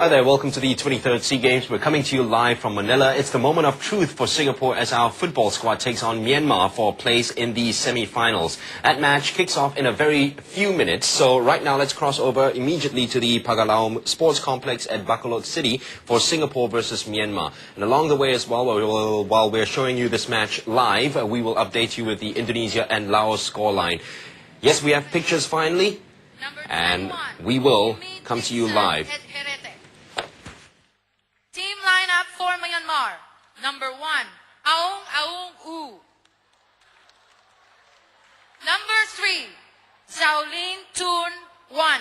Hi there, welcome to the 23rd SEA Games. We're coming to you live from Manila. It's the moment of truth for Singapore as our football squad takes on Myanmar for a place in the semi-finals. That match kicks off in a very few minutes. So right now let's cross over immediately to the Pagalaum Sports Complex at Bacolod City for Singapore versus Myanmar. And along the way as well, while we're showing you this match live, we will update you with the Indonesia and Laos scoreline. Yes, we have pictures finally, and we will come to you live. Team lineup for Myanmar. Number 1, Aung Aung U. Number 3, Zhaolin Tun 1.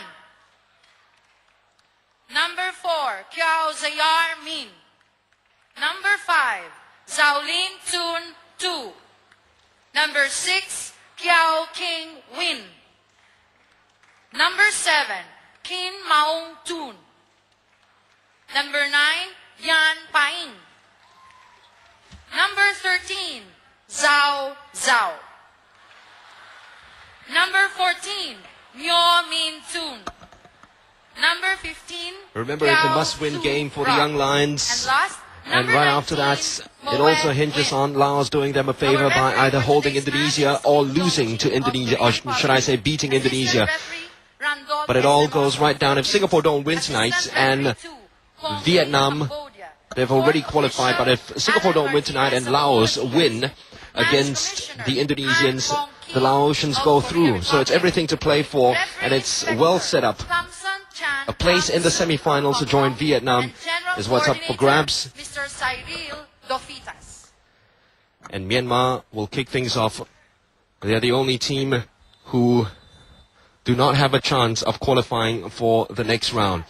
Number 4, Kiao Zayar Min. Number 5, Zhaolin Tun 2. Number 6, Kiao King Win. Number 7, Kin Maung Tun. Number 9, Yan Paing. Number 13, Zhao Zhao. Number 14, Myo Min Tun. Number 15, Remember, it's a must-win game for the young lions. And last, and right after that, it also hinges on Laos doing them a favor by either holding Indonesia or losing to Indonesia, or should I say beating Indonesia. But it all goes right down. If Singapore don't win tonight and Vietnam, they've already qualified, but if Singapore don't win tonight and Laos win against the Indonesians, the Laotians go through. So it's everything to play for, and it's well set up. A place in the semi-finals to join Vietnam is what's up for grabs. And Myanmar will kick things off. They're the only team who do not have a chance of qualifying for the next round.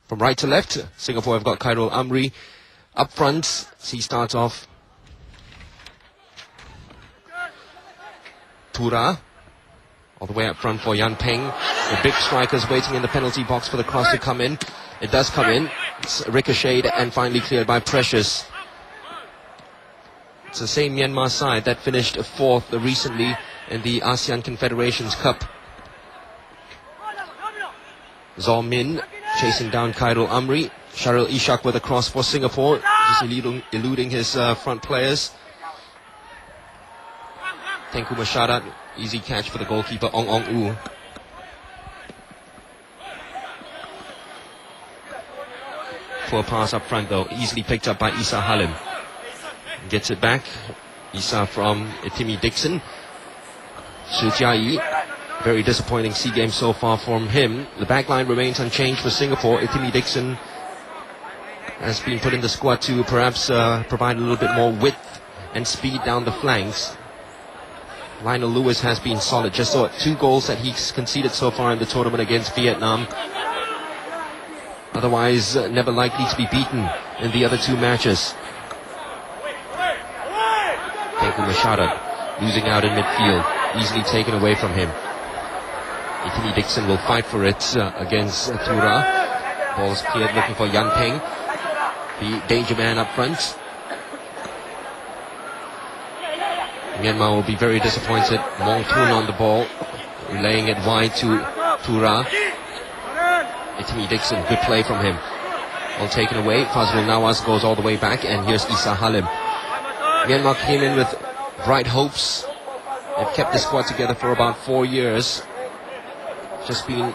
From right to left, Singapore have got Khairul Amri. Up front, he starts off. Tura, all the way up front for Yan Peng. The big strikers waiting in the penalty box for the cross to come in. It does come in. It's ricocheted and finally cleared by Precious. It's the same Myanmar side that finished fourth recently in the ASEAN Confederations Cup. Zaw Min chasing down Khairul Amri. Sharil Ishak with a cross for Singapore, just eluding his front players. Tengku Masharat, easy catch for the goalkeeper Ong Ong U. Poor pass up front though, easily picked up by Isa Halim. Gets it back. Isa from Itimi Dixon. Su Jiayi. Very disappointing SEA game so far from him. The back line remains unchanged for Singapore. Itimi Dixon has been put in the squad to perhaps provide a little bit more width and speed down the flanks. Lionel Lewis has been solid. Just saw 2 goals that he's conceded so far in the tournament against Vietnam. Otherwise, never likely to be beaten in the other 2 matches. Tengku Masharat losing out in midfield. Easily taken away from him. Itimi Dixon will fight for it against Tura. Ball's cleared, looking for Yan Peng, the danger man up front. Myanmar will be very disappointed. Mong Tun on the ball, relaying it wide to Tura. Itimi Dixon, good play from him. All taken away. Fazrul Nawaz goes all the way back, and here's Isa Halim. Myanmar came in with bright hopes. They've kept the squad together for about 4 years. Just been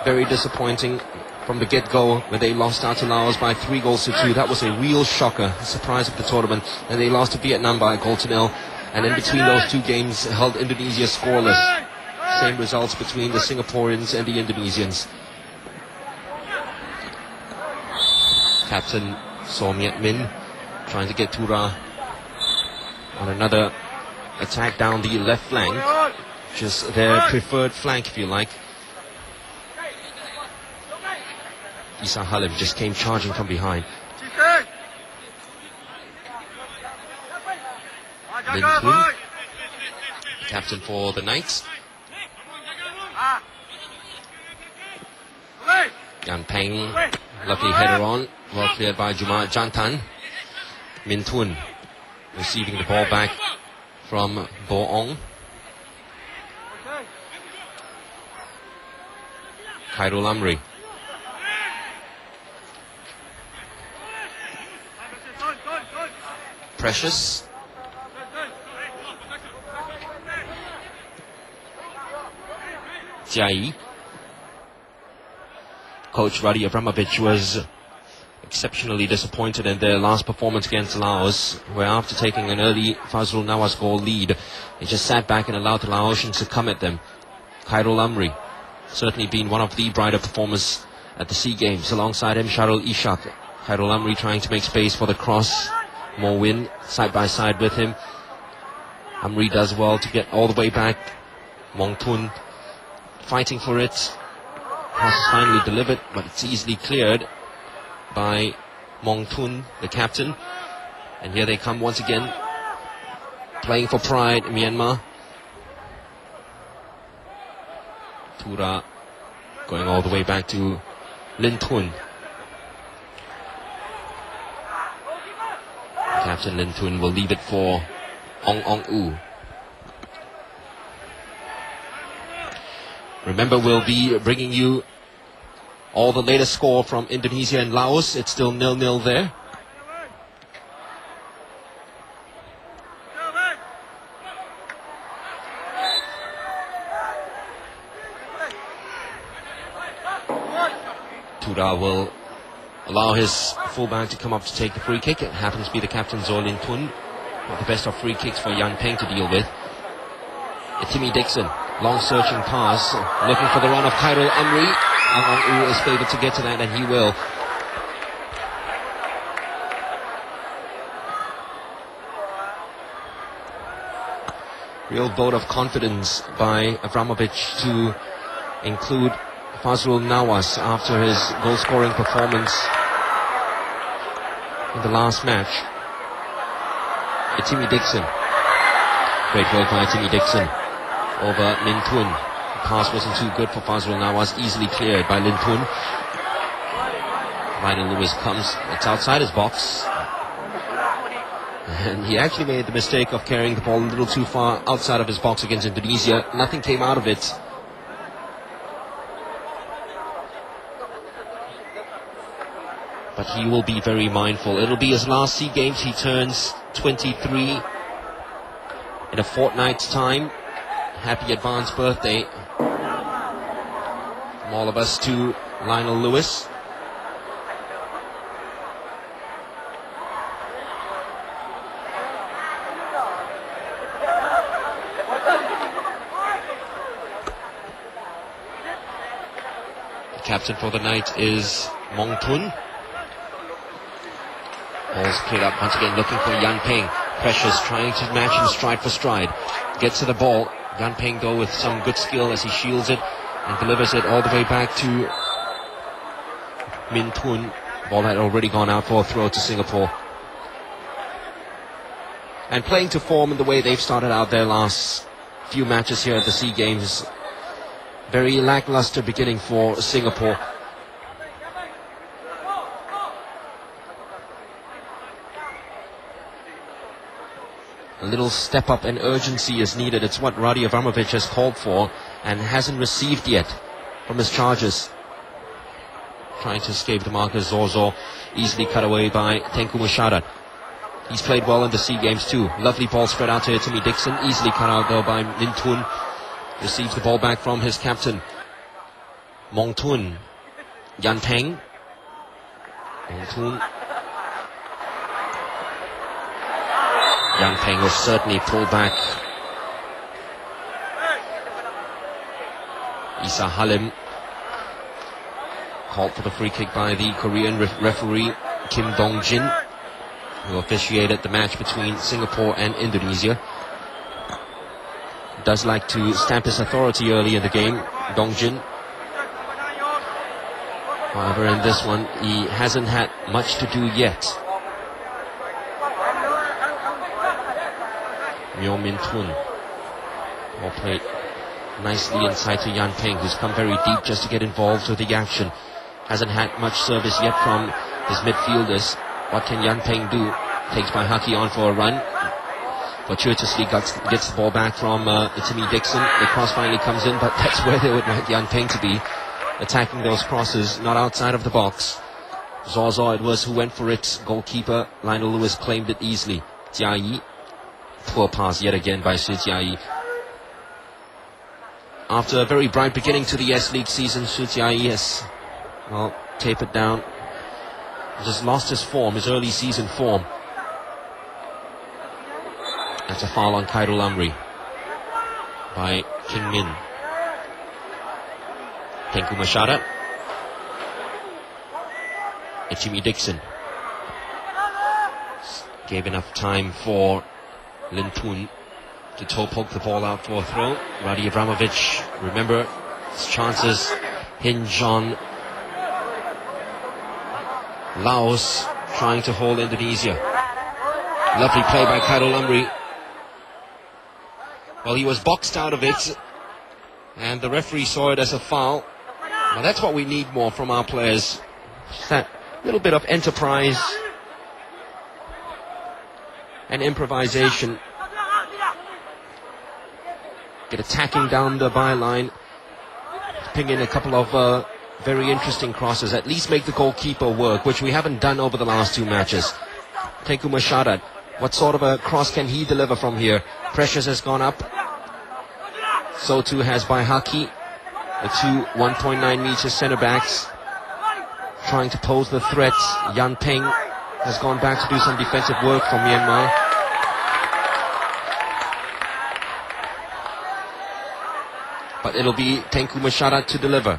very disappointing from the get-go when they lost out to Laos by 3-2. That was a real shocker, a surprise of the tournament. And they lost to Vietnam by 1-0. And in between those 2 games, held Indonesia scoreless. Same results between the Singaporeans and the Indonesians. Captain Som Yat Min trying to get Tura on another attack down the left flank. Just their preferred flank, if you like. Isa Halim just came charging from behind. Min Tun, captain for the Knights. Yan Peng, lovely header on, well cleared by Juma Jantan. Min Tun receiving the ball back from Bo Ong. Khairul Amri. Precious. Jai. Coach Radi Abramovich was exceptionally disappointed in their last performance against Laos, where after taking an early Fazrul Nawaz goal lead, they just sat back and allowed the Laotians to come at them. Khairul Amri, certainly been one of the brighter performers at the SEA Games. Alongside him, Sharul Ishak. Khairul Amri trying to make space for the cross. Mowin side by side with him. Amri does well to get all the way back. Mongtun fighting for it. Pass is finally delivered, but it's easily cleared by Mongtun, the captain. And here they come once again, playing for pride in Myanmar. Tura going all the way back to Lin Tun. Captain Lin Tun will leave it for Ong Ong U. Remember, we'll be bringing you all the latest score from Indonesia and Laos. It's still 0-0 there. Tura will allow his fullback to come up to take the free kick. It happens to be the captain Zolin Tun. Not the best of free kicks for Yan Peng to deal with. Timmy Dixon, long searching pass, looking for the run of Khairul Amri. Ong U is favoured to get to that, and he will. Real vote of confidence by Abramovich to include Fazrul Nawaz after his goal-scoring performance in the last match. Timmy Dixon. Great work by Timmy Dixon over Lin Tun. The pass wasn't too good for Fazrul Nawaz, easily cleared by Lin Tun. Lionel Lewis comes, it's outside his box. And he actually made the mistake of carrying the ball a little too far outside of his box against Indonesia. Nothing came out of it. But he will be very mindful. It'll be his last SEA Games. He turns 23 in a fortnight's time. Happy advanced birthday from all of us to Lionel Lewis. The captain for the night is Mongtun. Ball's cleared up once again, looking for Yan Peng. Precious trying to match him stride for stride. Gets to the ball. Yan Peng though with some good skill as he shields it and delivers it all the way back to Min Tun. Ball had already gone out for a throw to Singapore. And playing to form in the way they've started out their last few matches here at the SEA Games. Very lackluster beginning for Singapore. A little step up and urgency is needed. It's what Radi Abramovich has called for and hasn't received yet from his charges. Trying to escape the marker, Zorzo, easily cut away by Tengku Musyarat. He's played well in the SEA Games too. Lovely ball spread out to Timmy Dixon, easily cut out though by Lin Tun. Receives the ball back from his captain, Mongtun. Yan Peng. Mongtun. Yan Peng will certainly pull back. Isa Halim called for the free kick by the Korean referee Kim Dong-jin, who officiated the match between Singapore and Indonesia. Does like to stamp his authority early in the game, Dong-jin. However, in this one, he hasn't had much to do yet. Myo Min Tun. Ball played nicely inside to Yan Peng, who's come very deep just to get involved with the action. Hasn't had much service yet from his midfielders. What can Yan Peng do? Takes by Haki on for a run. Fortuitously gets the ball back from Timmy Dixon. The cross finally comes in, but that's where they would like Yan Peng to be. Attacking those crosses, not outside of the box. Zozo it was who went for it. Goalkeeper Lionel Lewis claimed it easily. Jia Yi. Poor pass yet again by Shi Jiayi. After a very bright beginning to the S-League season, Shi Jiayi has, well, tapered down. Just lost his form, his early season form. That's a foul on Khairul Amri by King Min. Tengku Mashara. And Jimmy Dixon. Gave enough time for Lin Tun to toe poke the ball out for a throw. Radi Abramovich, remember, his chances hinge on Laos trying to hold Indonesia. Lovely play by Khairul Amri. Well, he was boxed out of it, and the referee saw it as a foul. Now that's what we need more from our players. Just that little bit of enterprise and improvisation. Get attacking down the byline, ping in a couple of very interesting crosses, at least make the goalkeeper work, which we haven't done over the last two matches. Tengku Masharat, what sort of a cross can he deliver from here? Pressures has gone up. So too has Baihaki. The two 1.9 meter centre backs trying to pose the threat. Yan Peng has gone back to do some defensive work for Myanmar. But it'll be Tengku Masharat to deliver.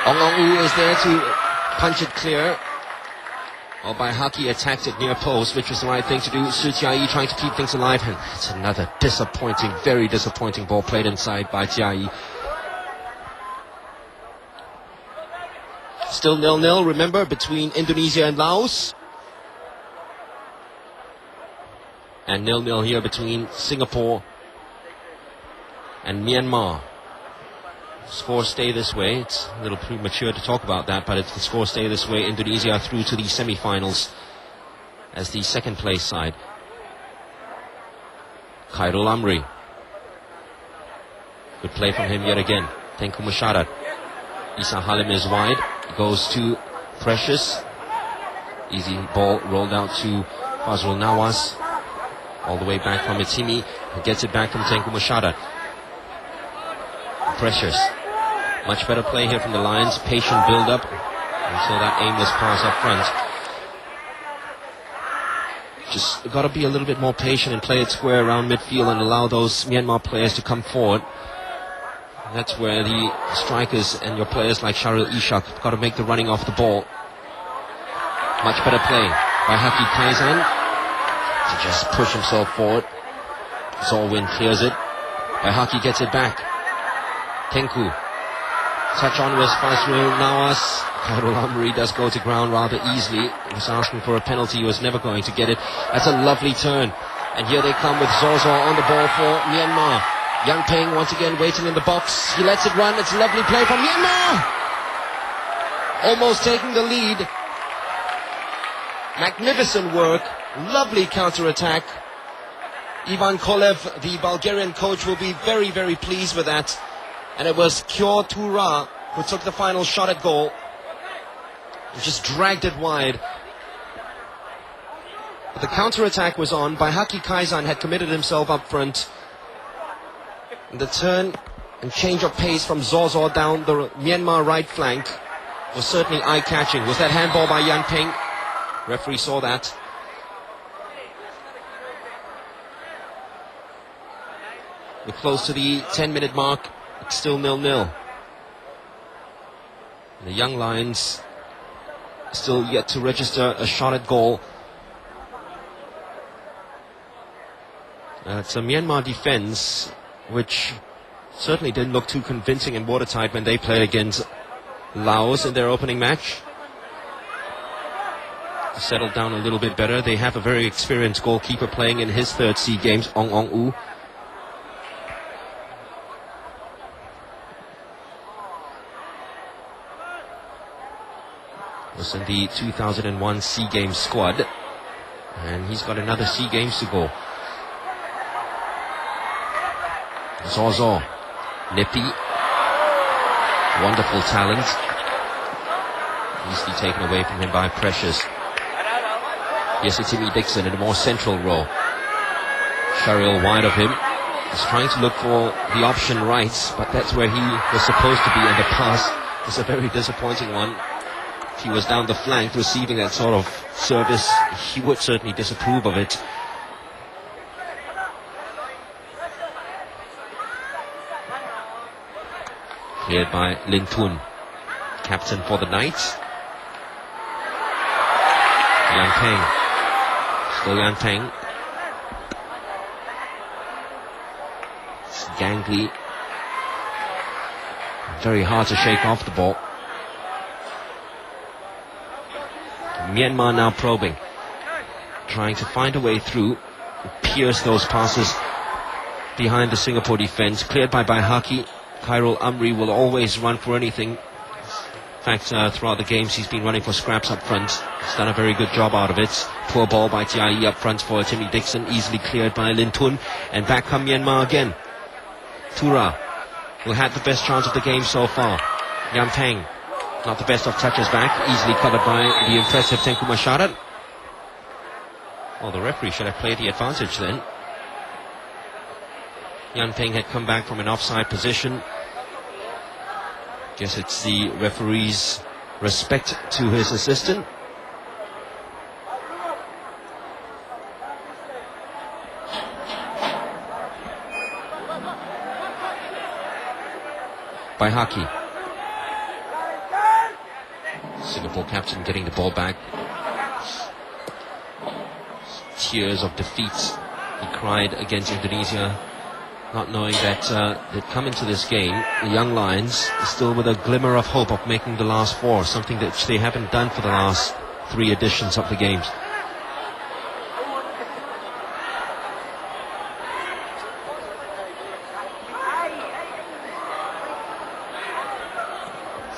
Ong Ong U is there to punch it clear. Well, Baihaki attacked it near post, which was the right thing to do. Shi Jiayi trying to keep things alive, and it's another disappointing, very disappointing ball played inside by Jiayi. Still 0-0, remember, between Indonesia and Laos. And 0-0 here between Singapore and Myanmar. Scores stay this way. It's a little premature to talk about that, but if the scores stay this way, Indonesia are through to the semi-finals as the second place side. Khairul Amri. Good play from him yet again. Tengku Masharat. Isa Halim is wide. Goes to Precious. Easy ball rolled out to Fazrul Nawaz. All the way back from Itimi. He gets it back from Tengku Masharat. Precious. Much better play here from the Lions. Patient build-up until that aimless pass up front. Just got to be a little bit more patient and play it square around midfield and allow those Myanmar players to come forward. That's where the strikers and your players like Sharil Ishak got to make the running off the ball. Much better play by Haki Kaizan to just push himself forward. Zolwin clears it. Baihaki gets it back. Tengku. Touch on was Fazrul Nawaz. Khairul Amri does go to ground rather easily. He was asking for a penalty. He was never going to get it. That's a lovely turn. And here they come with Zozo on the ball for Myanmar. Yang Peng once again waiting in the box. He lets it run. It's a lovely play from Myanmar. Almost taking the lead. Magnificent work. Lovely counter-attack. Ivan Kolev, the Bulgarian coach, will be very, very pleased with that. And it was Kyo Tura who took the final shot at goal. He just dragged it wide. But the counter-attack was on. Baihaki Kaizan had committed himself up front. And the turn and change of pace from Zozo down the Myanmar right flank was certainly eye-catching. Was that handball by Yan Peng? Referee saw that. We're close to the 10-minute mark. It's still 0-0. The Young Lions still yet to register a shot at goal. It's a Myanmar defense which certainly didn't look too convincing and watertight when they played against Laos in their opening match. Settled down a little bit better. They have a very experienced goalkeeper playing in his third SEA Games, Ong Ong U. Was in the 2001 SEA Games squad, and he's got another SEA Games to go. Zozo, nippy, wonderful talent. Easily taken away from him by Precious. Here's Timmy Dixon in a more central role. Shariel wide of him. He's trying to look for the option right, but that's where he was supposed to be, and the pass is a very disappointing one. If he was down the flank receiving that sort of service, he would certainly disapprove of it. Cleared by Lin Tun, captain for the Knights. Yan Peng. Still Yan Peng. It's gangly. Very hard to shake off the ball. Myanmar now probing. Trying to find a way through. Pierce those passes behind the Singapore defense. Cleared by Haki. Khairul Amri will always run for anything. In fact, throughout the games he's been running for scraps up front. He's done a very good job out of it. Poor ball by Tiai up front for Timmy Dixon. Easily cleared by Lin Tun. And back come Myanmar again. Tura, who had the best chance of the game so far. Yan Peng, not the best of touches back. Easily covered by the impressive Tengku Masharat. Well, the referee should have played the advantage then. Yan Peng had come back from an offside position. Guess it's the referee's respect to his assistant. By Haki. Singapore captain getting the ball back. Tears of defeat. He cried against Indonesia, not knowing that they'd come into this game, the young Lions, still with a glimmer of hope of making the last four, something that they haven't done for the last 3 editions of the games.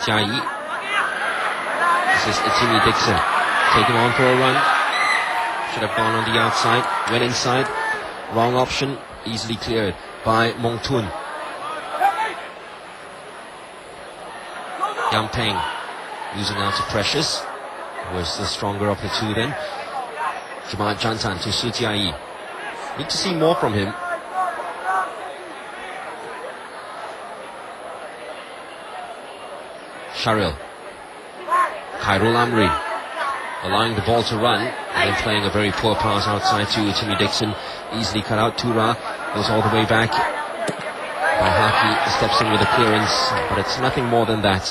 Jai. This is Timmy Dixon. Taken on for a run. Should have gone on the outside. Went inside. Wrong option. Easily cleared by Mong Tun. Yan Peng losing out to Precious, who was the stronger of the two then. Jamaat Jantan to Su Tiai. Need to see more from him. Shariel. Khairul Amri allowing the ball to run and then playing a very poor pass outside to Timmy Dixon. Easily cut out. Tura goes all the way back. By Haki steps in with a clearance, but it's nothing more than that.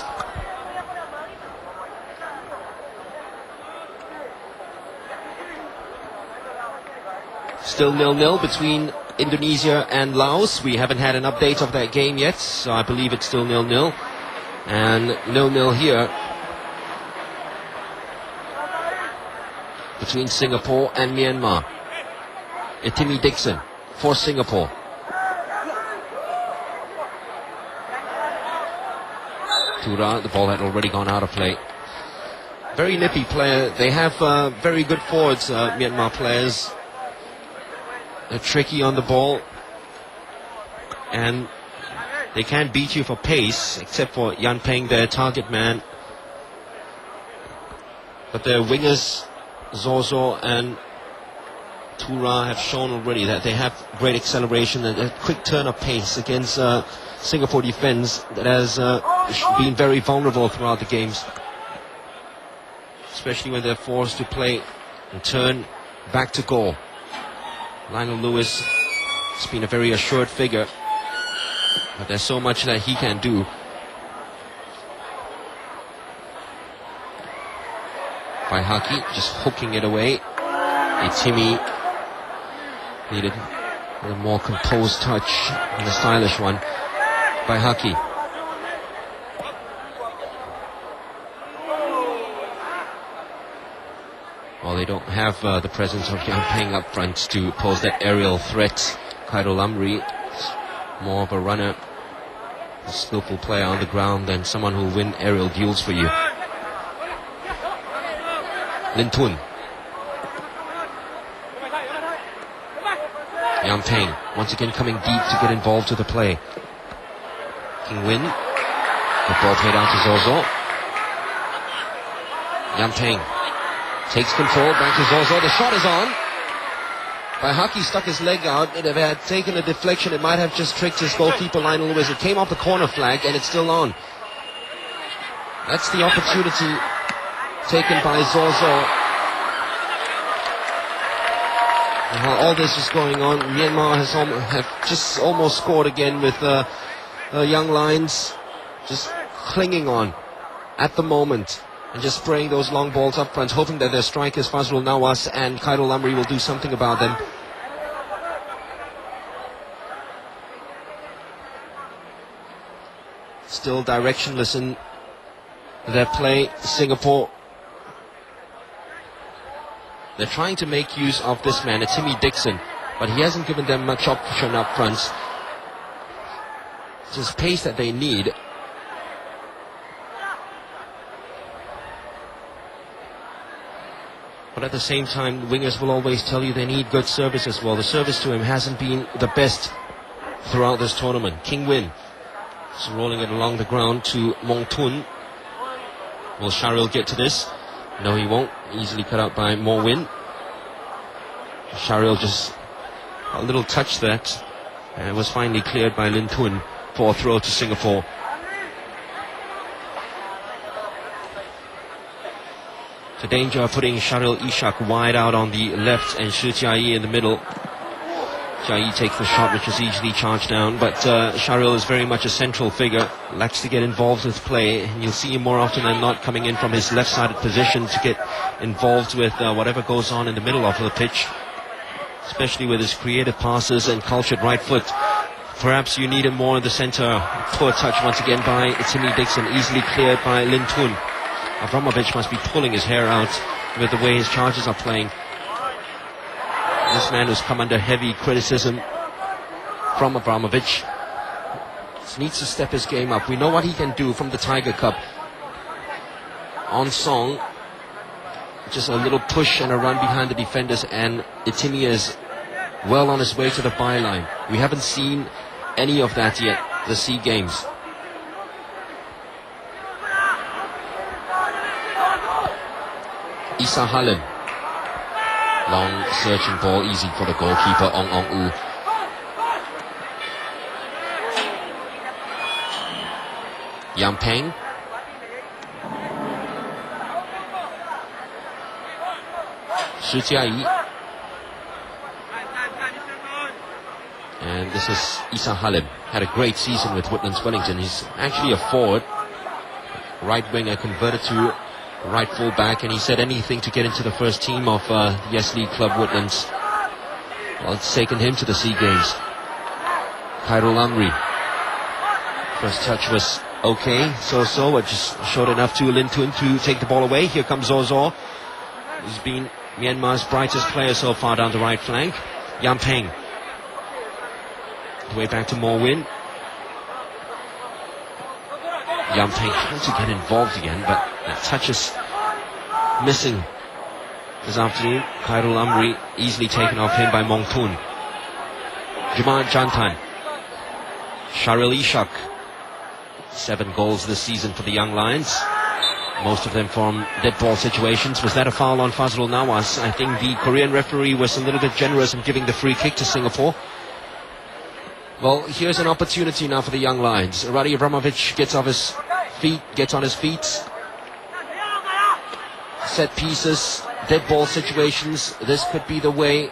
Still 0-0 between Indonesia and Laos. We haven't had an update of that game yet, so I believe it's still 0-0. And 0-0 here between Singapore and Myanmar. Timmy Dixon for Singapore. Tura, the ball had already gone out of play. Very nippy player. They have very good forwards, Myanmar players. They're tricky on the ball, and they can't beat you for pace, except for Yan Peng, their target man. But their wingers, Zozo and Tura, have shown already that they have great acceleration and a quick turn of pace against Singapore defense that has been very vulnerable throughout the games, especially when they're forced to play and turn back to goal. Lionel Lewis has been a very assured figure, but there's so much that he can do. By Haki, just hooking it away. Timmy needed a more composed touch and a stylish one by Haki. Well, they don't have the presence of Yan Peng up front to pose that aerial threat. Khairul Amri, more of a runner, a skillful player on the ground than someone who will win aerial duels for you. Lin Tun. Yan Peng once again coming deep to get involved to the play. King Win. The ball played out to Zozo. Yam Peng takes control, back to Zozo. The shot is on. By Haki stuck his leg out. If it had taken a deflection, it might have just tricked his goalkeeper Lionel Lewis. It came off the corner flag and it's still on. That's the opportunity taken by Zozo. And while all this is going on, Myanmar have just almost scored again with Young Lions just clinging on at the moment and just spraying those long balls up front, hoping that their strikers Fazrul Nawas and Khairul Amri will do something about them. Still directionless in their play, Singapore. They're trying to make use of this man, Timmy Dixon, but he hasn't given them much option up front. It's just pace that they need. But at the same time, wingers will always tell you they need good service as well. The service to him hasn't been the best throughout this tournament. King Win is rolling it along the ground to Mong Tun. Will Sharil get to this? No, he won't. Easily cut out by Mo Win. Sharil just a little touch that. And it was finally cleared by Lin Tun for a throw to Singapore. The danger of putting Sharil Ishak wide out on the left and Shi Jiayi in the middle. Jiayi takes the shot, which is easily charged down, but Sharil is very much a central figure, likes to get involved with play, and you'll see him more often than not coming in from his left-sided position to get involved with whatever goes on in the middle of the pitch, especially with his creative passes and cultured right foot. Perhaps you need him more in the center. Poor touch once again by Timmy Dixon, easily cleared by Lin Tun. Abramovich must be pulling his hair out with the way his charges are playing. This man who's come under heavy criticism from Abramovich needs to step his game up. We know what he can do from the Tiger Cup. On Song, just a little push and a run behind the defenders, and Timmy is well on his way to the byline. We haven't seen any of that yet, the SEA Games. Isa Halim. Long searching ball, easy for the goalkeeper, Ong Ong U. Yam Peng. Shi Jiayi. And this is Isa Halim. Had a great season with Woodlands Wellington. He's actually a forward. Right winger converted to right full back, and he said anything to get into the first team of the Yes League Club Woodlands. Well, it's taken him to the SEA Games. Khairul Amri. First touch was okay, so, but just short enough to Lin Tun to take the ball away. Here comes Zozo. He's been Myanmar's brightest player so far down the right flank. Yam Peng. The way back to Mo Win. Yam Peng trying to get involved again, but that touch is missing this afternoon. Khairul Amri easily taken off him by Mong Tun. Juman Jantan. Sharil Ishak. 7 goals this season for the Young Lions. Most of them from dead ball situations. Was that a foul on Fazrul Nawas? I think the Korean referee was a little bit generous in giving the free kick to Singapore. Well, here's an opportunity now for the Young Lions. Radi Abramovich gets on his feet. Set pieces, dead ball situations. This could be the way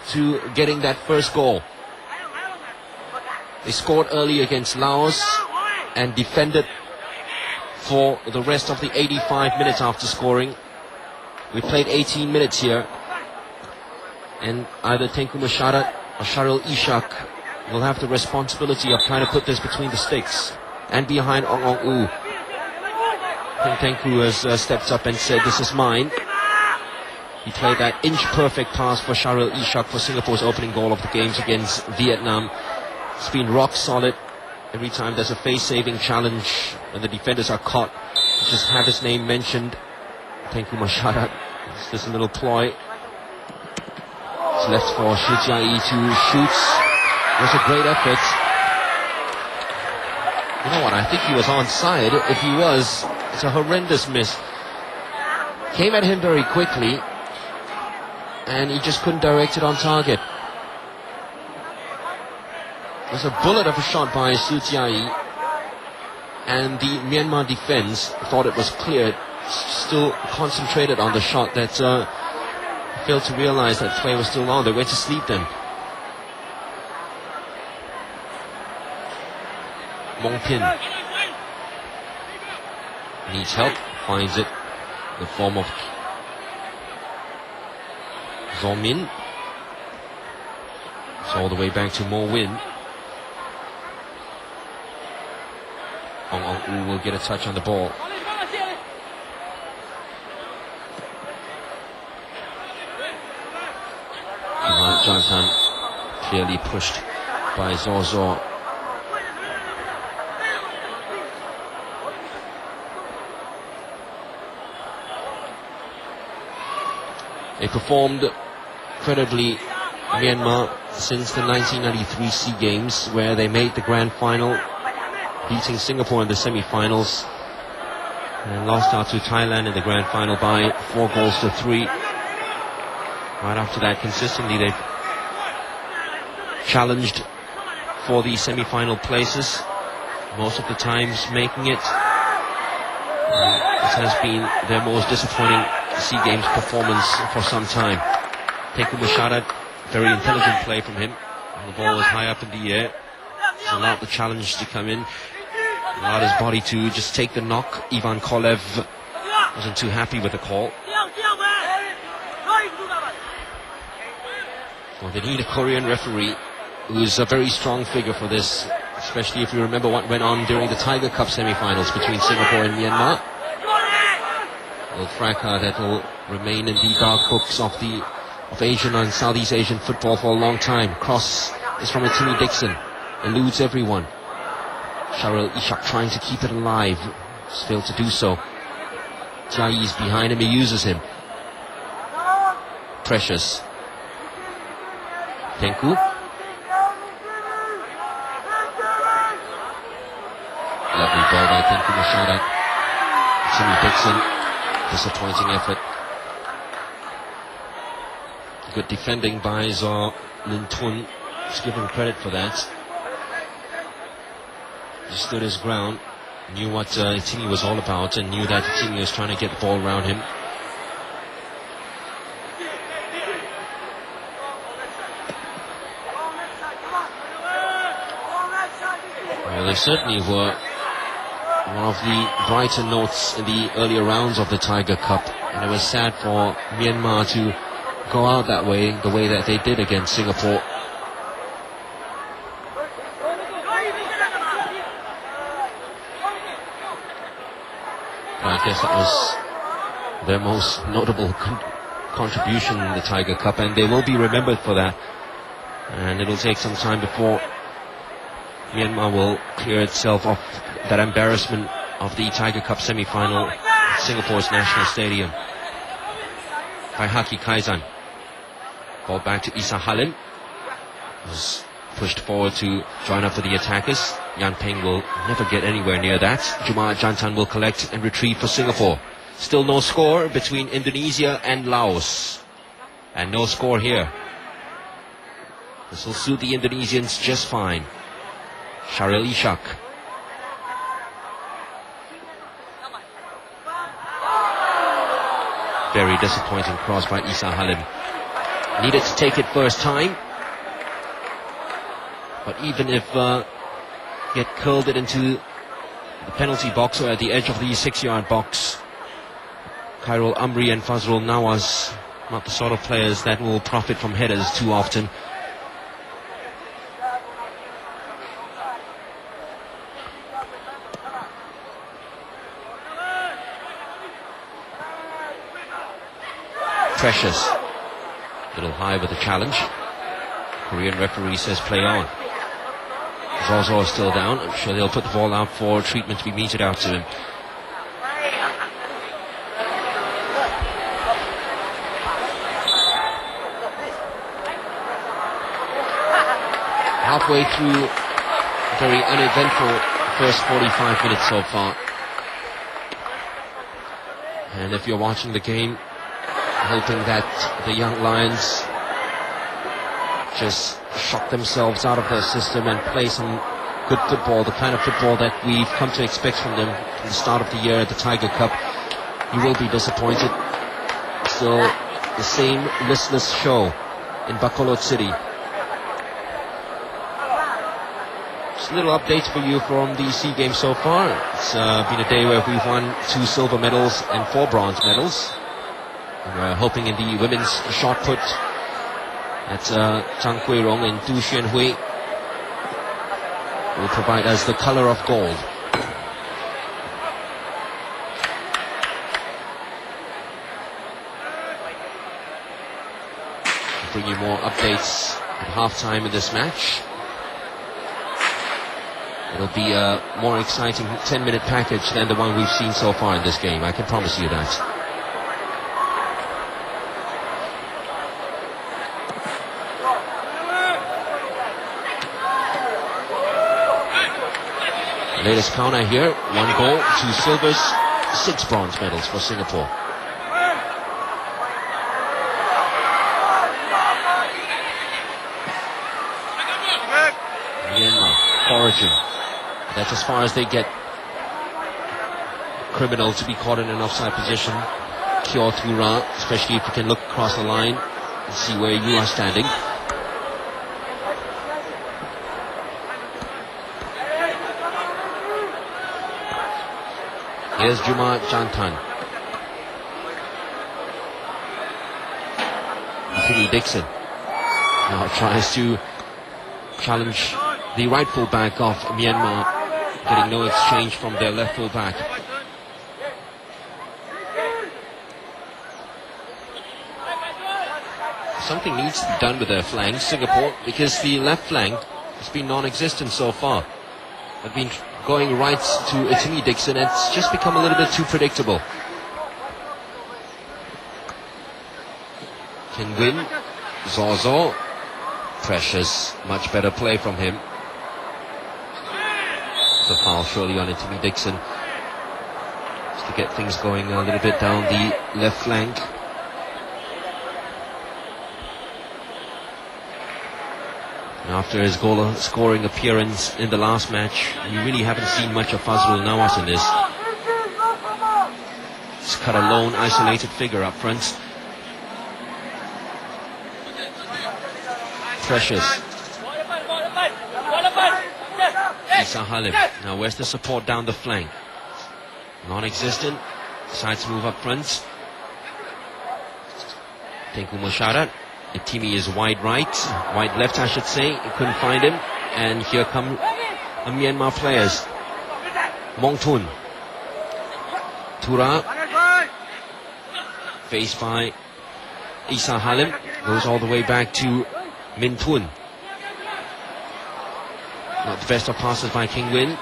to getting that first goal. They scored early against Laos and defended for the rest of the 85 minutes after scoring. We played 18 minutes here, and either Tengku Masharat or Sharil Ishak will have the responsibility of trying to put this between the sticks and behind Ong Ong U. Tengku has stepped up and said, "This is mine." He played that inch-perfect pass for Sharil Ishak for Singapore's opening goal of the games against Vietnam. It's been rock solid. Every time there's a face-saving challenge and the defenders are caught, just have his name mentioned. Tengku Masharat. It's just a little ploy. It's left for Shi Jiayi to shoot. It was a great effort. You know what? I think he was onside. If he was, it's a horrendous miss. Came at him very quickly, and he just couldn't direct it on target. It was a bullet of a shot by Su Jiayi, and the Myanmar defense thought it was cleared, still concentrated on the shot that failed to realize that play was still on. They went to sleep then. Mong Pin needs help, finds it in the form of Zomin. It's all the way back to Mo Win. Ong Ong U will get a touch on the ball. Jantan clearly pushed by Zozo. They performed credibly, Myanmar, since the 1993 SEA Games, where they made the grand final, beating Singapore in the semi-finals, and lost out to Thailand in the grand final by 4-3. Right after that, consistently they've challenged for the semi-final places, most of the times making it. This has been their most disappointing SEA Games performance for some time. Teku Mashada, very intelligent play from him. And the ball was high up in the air. He's allowed the challenge to come in. Allowed his body to just take the knock. Ivan Kolev wasn't too happy with the call. Well, they need a Korean referee who's a very strong figure for this, especially if you remember what went on during the Tiger Cup semi-finals between Singapore and Myanmar. A fracas that will remain in the dark books of Asian and Southeast Asian football for a long time. Cross is from Timmy Dixon, eludes everyone. Sharil Ishak trying to keep it alive, failed to do so. Jiayi is behind him, he uses him. Precious. Tenku. Lovely ball by Tenku Mashada. Timmy Dixon. Disappointing effort. Good defending by Zaw Lin Tun. Let's give him credit for that. He stood his ground, knew what Timmy was all about, and knew that Timmy was trying to get the ball around him. Well, they certainly were one of the brighter notes in the earlier rounds of the Tiger Cup, and it was sad for Myanmar to go out that way, the way that they did against Singapore. I guess that was their most notable contribution in the Tiger Cup, and they will be remembered for that. And it'll take some time before Myanmar will clear itself of that embarrassment of the Tiger Cup semi-final at Singapore's National Stadium. By Haki Kaizan. Ball back to Isa Halim. Was pushed forward to join up with the attackers. Yan Peng will never get anywhere near that. Juma Jantan will collect and retrieve for Singapore. Still no score between Indonesia and Laos. And no score here. This will suit the Indonesians just fine. Sharil Ishak. Very disappointing cross by Isa Halim. Needed to take it first time. But even if he had curled it into the penalty box or at the edge of the 6-yard box, Khairul Amri and Fazrul Nawaz, not the sort of players that will profit from headers too often. Precious. Little high with the challenge. Korean referee says play on. Zozo is still down. I'm sure they'll put the ball out for treatment to be meted out to him. Halfway through a very uneventful first 45 minutes so far. And if you're watching the game, hoping that the young Lions just shock themselves out of their system and play some good football, the kind of football that we've come to expect from them from the start of the year at the Tiger Cup, you will be disappointed. Still the same listless show in Bacolod City. Just little updates for you from the SEA Games so far. It's been a day where we've won 2 silver medals and 4 bronze medals. We're hoping in the women's shot put at Zhang Guirong and Du Xuanhui will provide us the color of gold. I'll bring you more updates at halftime in this match. It'll be a more exciting 10-minute package than the one we've seen so far in this game, I can promise you that. Latest counter here, 1 gold, 2 silvers, 6 bronze medals for Singapore. Myanmar, origin. That's as far as they get. Criminal to be caught in an offside position. Kyo Tura, especially if you can look across the line and see where you are standing. Here's Juma Jantan. Penny Dixon now tries to challenge the right full back of Myanmar, getting no exchange from their left full back. Something needs to be done with their flanks, Singapore, because the left flank has been non-existent so far. They've been going right to Timmy Dixon, and it's just become a little bit too predictable. Can win. Zozo. Precious. Much better play from him. The foul surely on Timmy Dixon. Just to get things going a little bit down the left flank. After his goal scoring appearance in the last match, we really haven't seen much of Fazrul Nawaz in this. He's cut a lone, isolated figure up front. Precious. Isa Halim. Now where's the support down the flank? Non-existent. Decides to move up front. Tengku Musharat. Timi is wide right, wide left I should say. He couldn't find him. And here come the Myanmar players. Mong Tun. Tura. Faced by Isa Halim. Goes all the way back to Min Tun. Not the best of passes by King Win.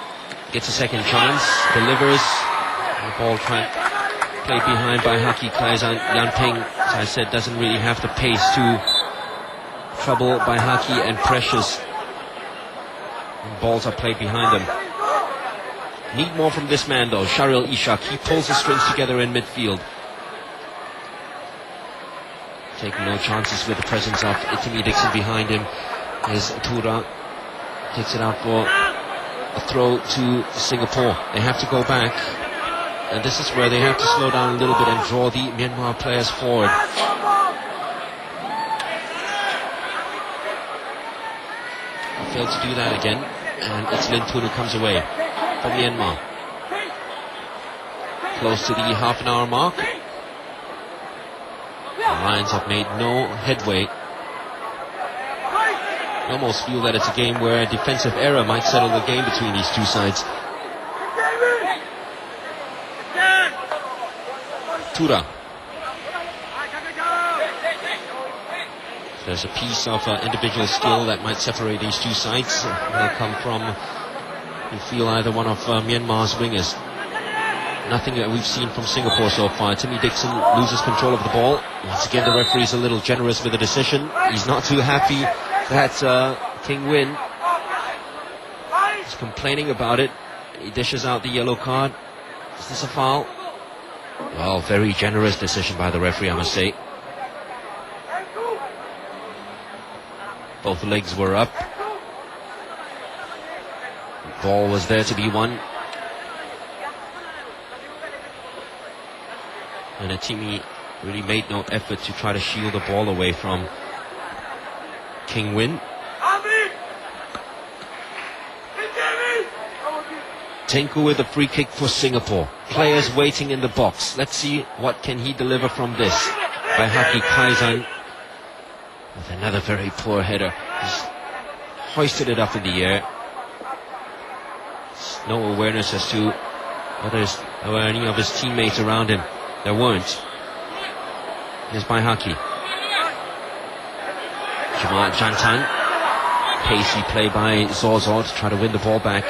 Gets a second chance. Delivers. The ball played behind by Haki Kaizan Yan Ping, as I said, doesn't really have the pace to trouble by Haki and Precious. And balls are played behind them. Need more from this man though, Sharil Ishak. He pulls the strings together in midfield. Taking no chances with the presence of Timmy Dixon behind him. Here's Tura. Takes it out for a throw to Singapore. They have to go back. And this is where they have to slow down a little bit and draw the Myanmar players forward. Failed to do that again. And it's Lin Tun who comes away from Myanmar. Close to the half-an-hour mark. The Lions have made no headway. I almost feel that it's a game where a defensive error might settle the game between these two sides. Tura. There's a piece of individual skill that might separate these two sides. Will come from, you feel, either one of Myanmar's wingers. Nothing that we've seen from Singapore so far. Timmy Dixon loses control of the ball. Once again, the referee's a little generous with the decision. He's not too happy that King Win is complaining about it. He dishes out the yellow card. Is this a foul? Well, very generous decision by the referee, I must say. Both legs were up. Ball was there to be won. And Atimi really made no effort to try to shield the ball away from King Win. Tengku with a free kick for Singapore. Players waiting in the box. Let's see what can he deliver from this. By Haki Kaizan with another very poor header. He's hoisted it up in the air. No awareness as to whether there were any of his teammates around him. There weren't. Here's by Haki. Jamaat Jantan. Pacey play by Zozo to try to win the ball back.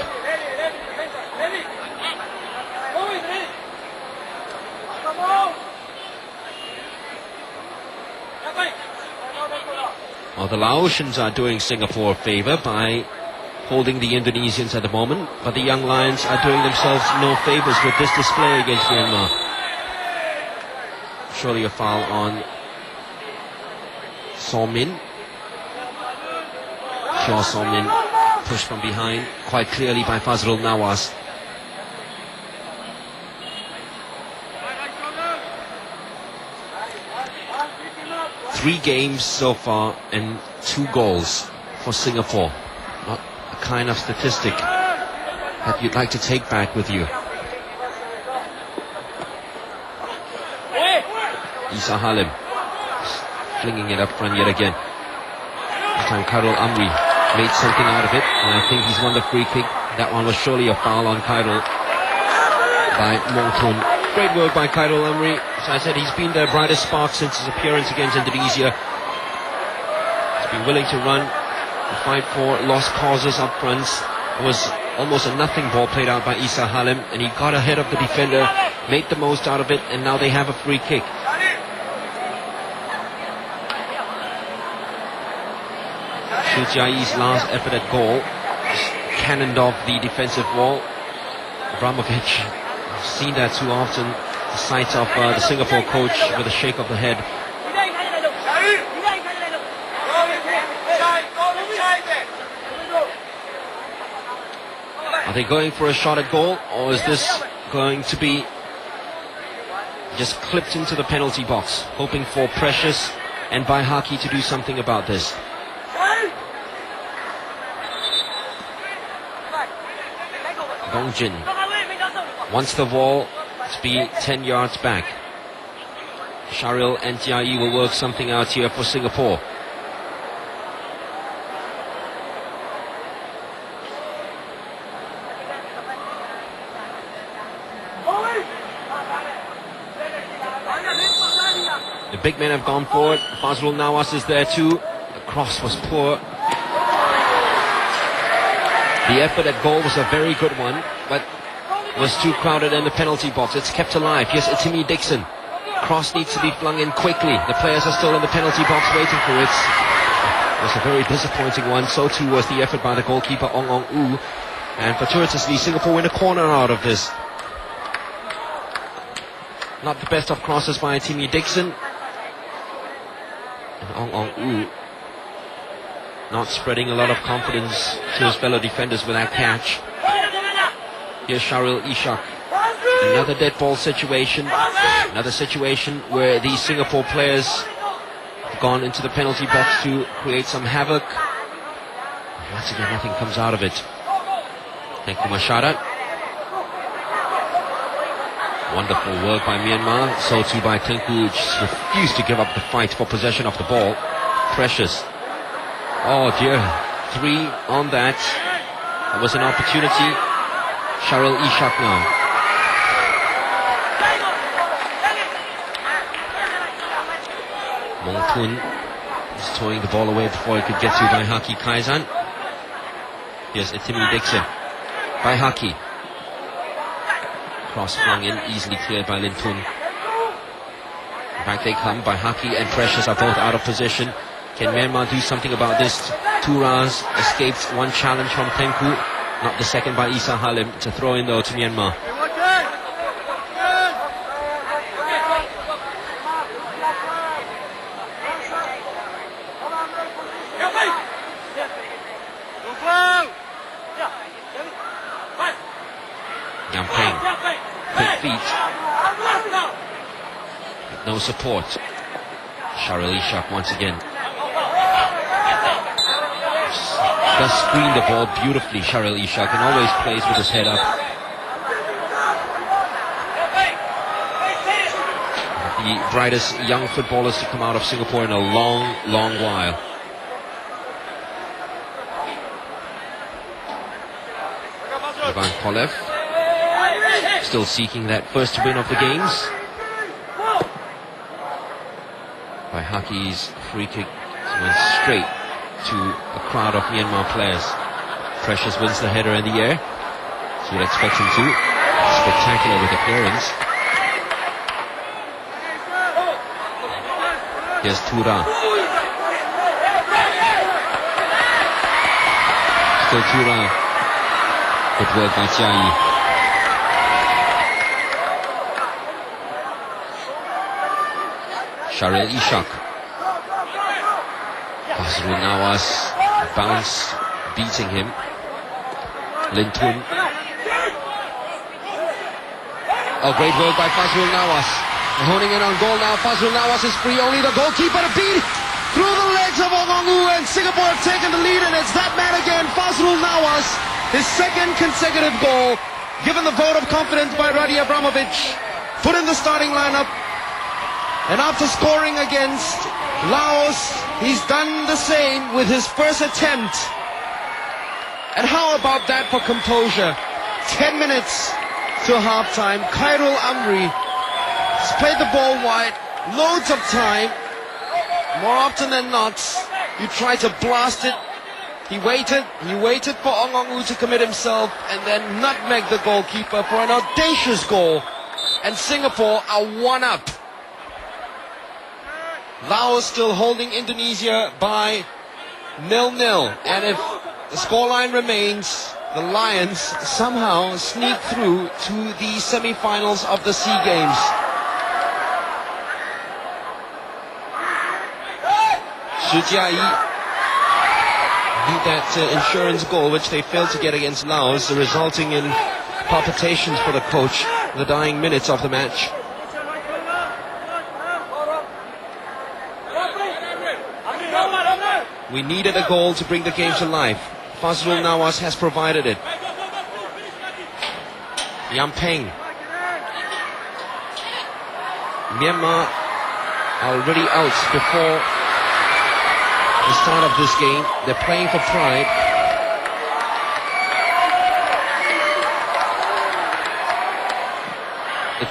Well, the Laotians are doing Singapore a favour by holding the Indonesians at the moment, but the young Lions are doing themselves no favours with this display against Myanmar. Surely a foul on Somin. Kyo Somin pushed from behind quite clearly by Fazrul Nawas. Three games so far and 2 goals for Singapore. Not a kind of statistic that you'd like to take back with you. Isa Halim flinging it up front yet again. This time Khairul Amri made something out of it, and I think he's won the free kick. That one was surely a foul on Khairul by Mongtun. Great work by Khairul Amri. As I said, he's been their brightest spark since his appearance against Indonesia. He's been willing to run and fight for lost causes up front. It was almost a nothing ball played out by Isa Halim, and he got ahead of the defender, made the most out of it, and now they have a free kick. Shu Jiayi's last effort at goal just cannoned off the defensive wall. Abramovich, I've seen that too often. The sight of the Singapore coach with a shake of the head. Are they going for a shot at goal, or is this going to be just clipped into the penalty box, hoping for Precious and by Haki to do something about this? Dongjin wants the ball to be 10 yards back. Sharil and Jiayi will work something out here for Singapore. The big men have gone forward. Fazrul Nawas is there too. The cross was poor. The effort at goal was a very good one, but was too crowded in the penalty box. It's kept alive. Here's Atimi Dixon. Cross needs to be flung in quickly. The players are still in the penalty box waiting for it. It was a very disappointing one. So too was the effort by the goalkeeper Ong Ong Oo. And fortuitously, Singapore win a corner out of this. Not the best of crosses by Atimi Dixon. And Ong Ong Oo not spreading a lot of confidence to his fellow defenders with that catch. Here's Sharil Ishak. Another dead ball situation. Another situation where these Singapore players have gone into the penalty box to create some havoc. Once again, nothing comes out of it. Tengku Mashara. Wonderful work by Myanmar. So too by Tengku, who just refused to give up the fight for possession of the ball. Precious. Oh dear. 3 on that. That was an opportunity. Sharil Ishak now. Mongtun is throwing the ball away before he could get to by Haki Kaizan. Here's Atimi Dixon. By Haki. Cross flung in, easily cleared by Lin Tun. Back they come by Haki and Precious are both out of position. Can Myanmar do something about this? Turas escaped one challenge from Tengku. Not the second by Isa Halim. It's a throw in though to Myanmar. Yam Peng, quick feet, no support. Sharil Ishak once again. Does screen the ball beautifully, Sharil Ishak, and always plays with his head up. The brightest young footballers to come out of Singapore in a long, long while. Ivan Kolev still seeking that first win of the games. By Haki's free kick, he went straight to a crowd of Myanmar players. Precious wins the header in the air. So you'd expect him to. Spectacular with the clearance. Here's Tura. Still Tura. Good work by Jai. Sharil Ishak. Fazrul Nawaz, bounce, beating him. Lintun. Oh, great work by Fazrul Nawaz. Honing in on goal now. Fazrul Nawaz is free. Only the goalkeeper to beat through the legs of Ongongu, and Singapore have taken the lead, and it's that man again, Fazrul Nawaz. His second consecutive goal, given the vote of confidence by Radi Abramovich, put in the starting lineup. And after scoring against Laos, he's done the same with his first attempt. And how about that for composure? 10 minutes to halftime. Khairul Amri has played the ball wide, loads of time. More often than not, you try to blast it. He waited for Ongongu to commit himself and then nutmeg the goalkeeper for an audacious goal. And Singapore are one up. Laos still holding Indonesia by 0-0. And if the scoreline remains, the Lions somehow sneak through to the semi-finals of the SEA Games. Shi Jiayi need that insurance goal, which they failed to get against Laos, resulting in palpitations for the coach in the dying minutes of the match. We needed a goal to bring the game to life. Fazrul Nawaz has provided it. Yam Peng. Myanmar already out before the start of this game. They're playing for pride.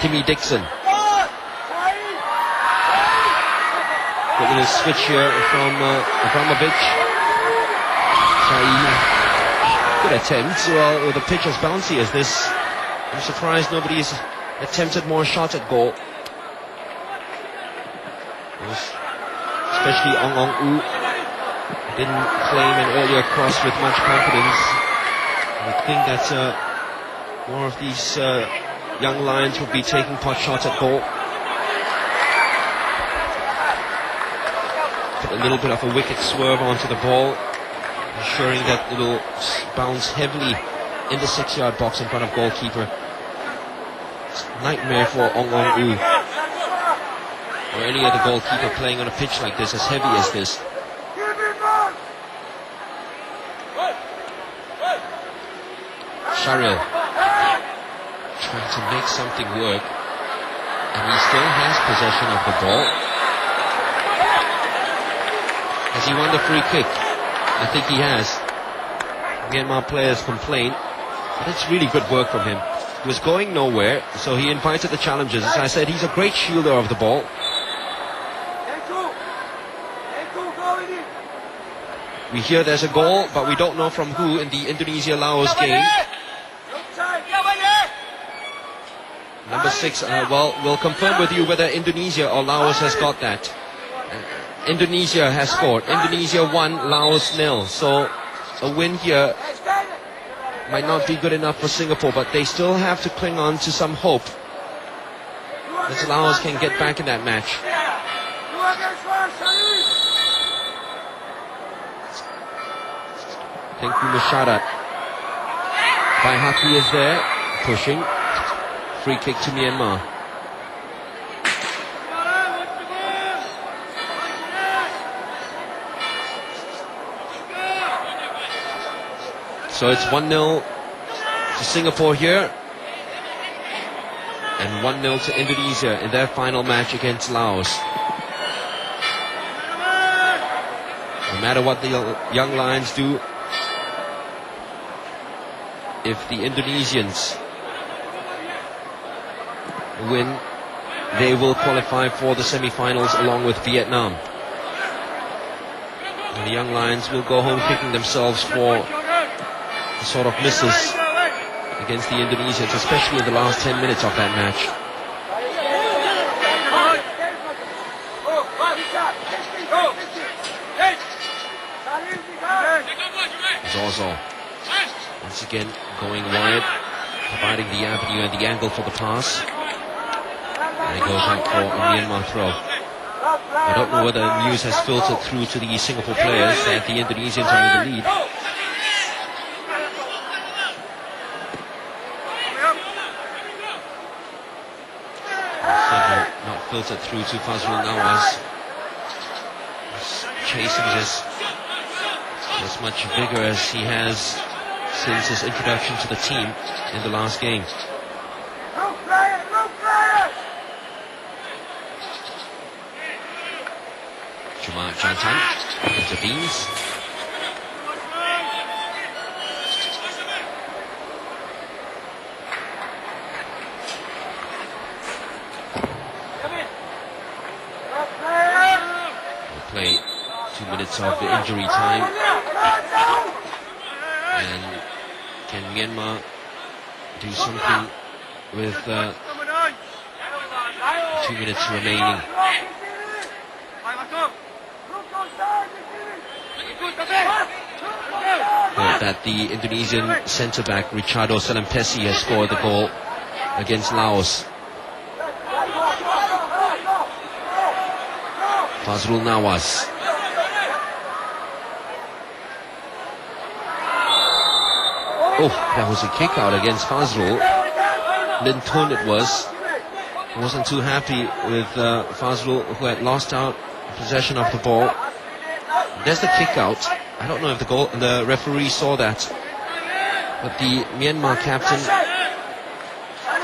Timmy Dixon. Got a little switch here from Abramovich. Good attempt. Well, with a pitch as bouncy as this, I'm surprised nobody's attempted more shots at goal. Especially Ong Ong U didn't claim an earlier cross with much confidence. I think that more of these young Lions will be taking pot shots at goal. Put a little bit of a wicked swerve onto the ball, ensuring that it'll bounce heavily in the 6-yard box in front of goalkeeper. It's a nightmare for Ong Ong U or any other goalkeeper playing on a pitch like this, as heavy as this. Sharil trying to make something work, and he still has possession of the ball. Has he won the free kick? I think he has. Myanmar players complain, but it's really good work from him. He was going nowhere, so he invited the challenges. As I said, he's a great shielder of the ball. We hear there's a goal, but we don't know from who in the Indonesia-Laos game. Number 6, well, we'll confirm with you whether Indonesia or Laos has got that. Indonesia has scored. Indonesia 1, Laos 0. So a win here might not be good enough for Singapore, but they still have to cling on to some hope that Laos can get back in that match. Tengku Musyarat by Haki is there. pushing. Free kick to Myanmar. So it's 1-0 to Singapore here, and 1-0 to Indonesia in their final match against Laos. No matter what the young Lions do, if the Indonesians win, they will qualify for the semi-finals along with Vietnam. And the young Lions will go home kicking themselves for the sort of misses against the Indonesians, especially in the last 10 minutes of that match. Zozo once again going wide, providing the avenue and the angle for the pass, and it goes out for a Myanmar throw. I don't know whether news has filtered through to the Singapore players that the Indonesians are in the lead. Certainly not filtered through to Fazrul Nawaz. He's chasing this as much vigor as he has since his introduction to the team in the last game. Jumar Jantan intervenes. We'll play 2 minutes of the injury time. And can Myanmar do something with 2 minutes remaining? That the Indonesian centre-back Richardo Salampesi has scored the goal against Laos. Fazrul Nawaz. Oh, that was a kick out against Fazrul. Lin Tun it was. Wasn't too happy with Fazrul, who had lost out possession of the ball. There's the kick out. I don't know if the referee saw that, but the Myanmar captain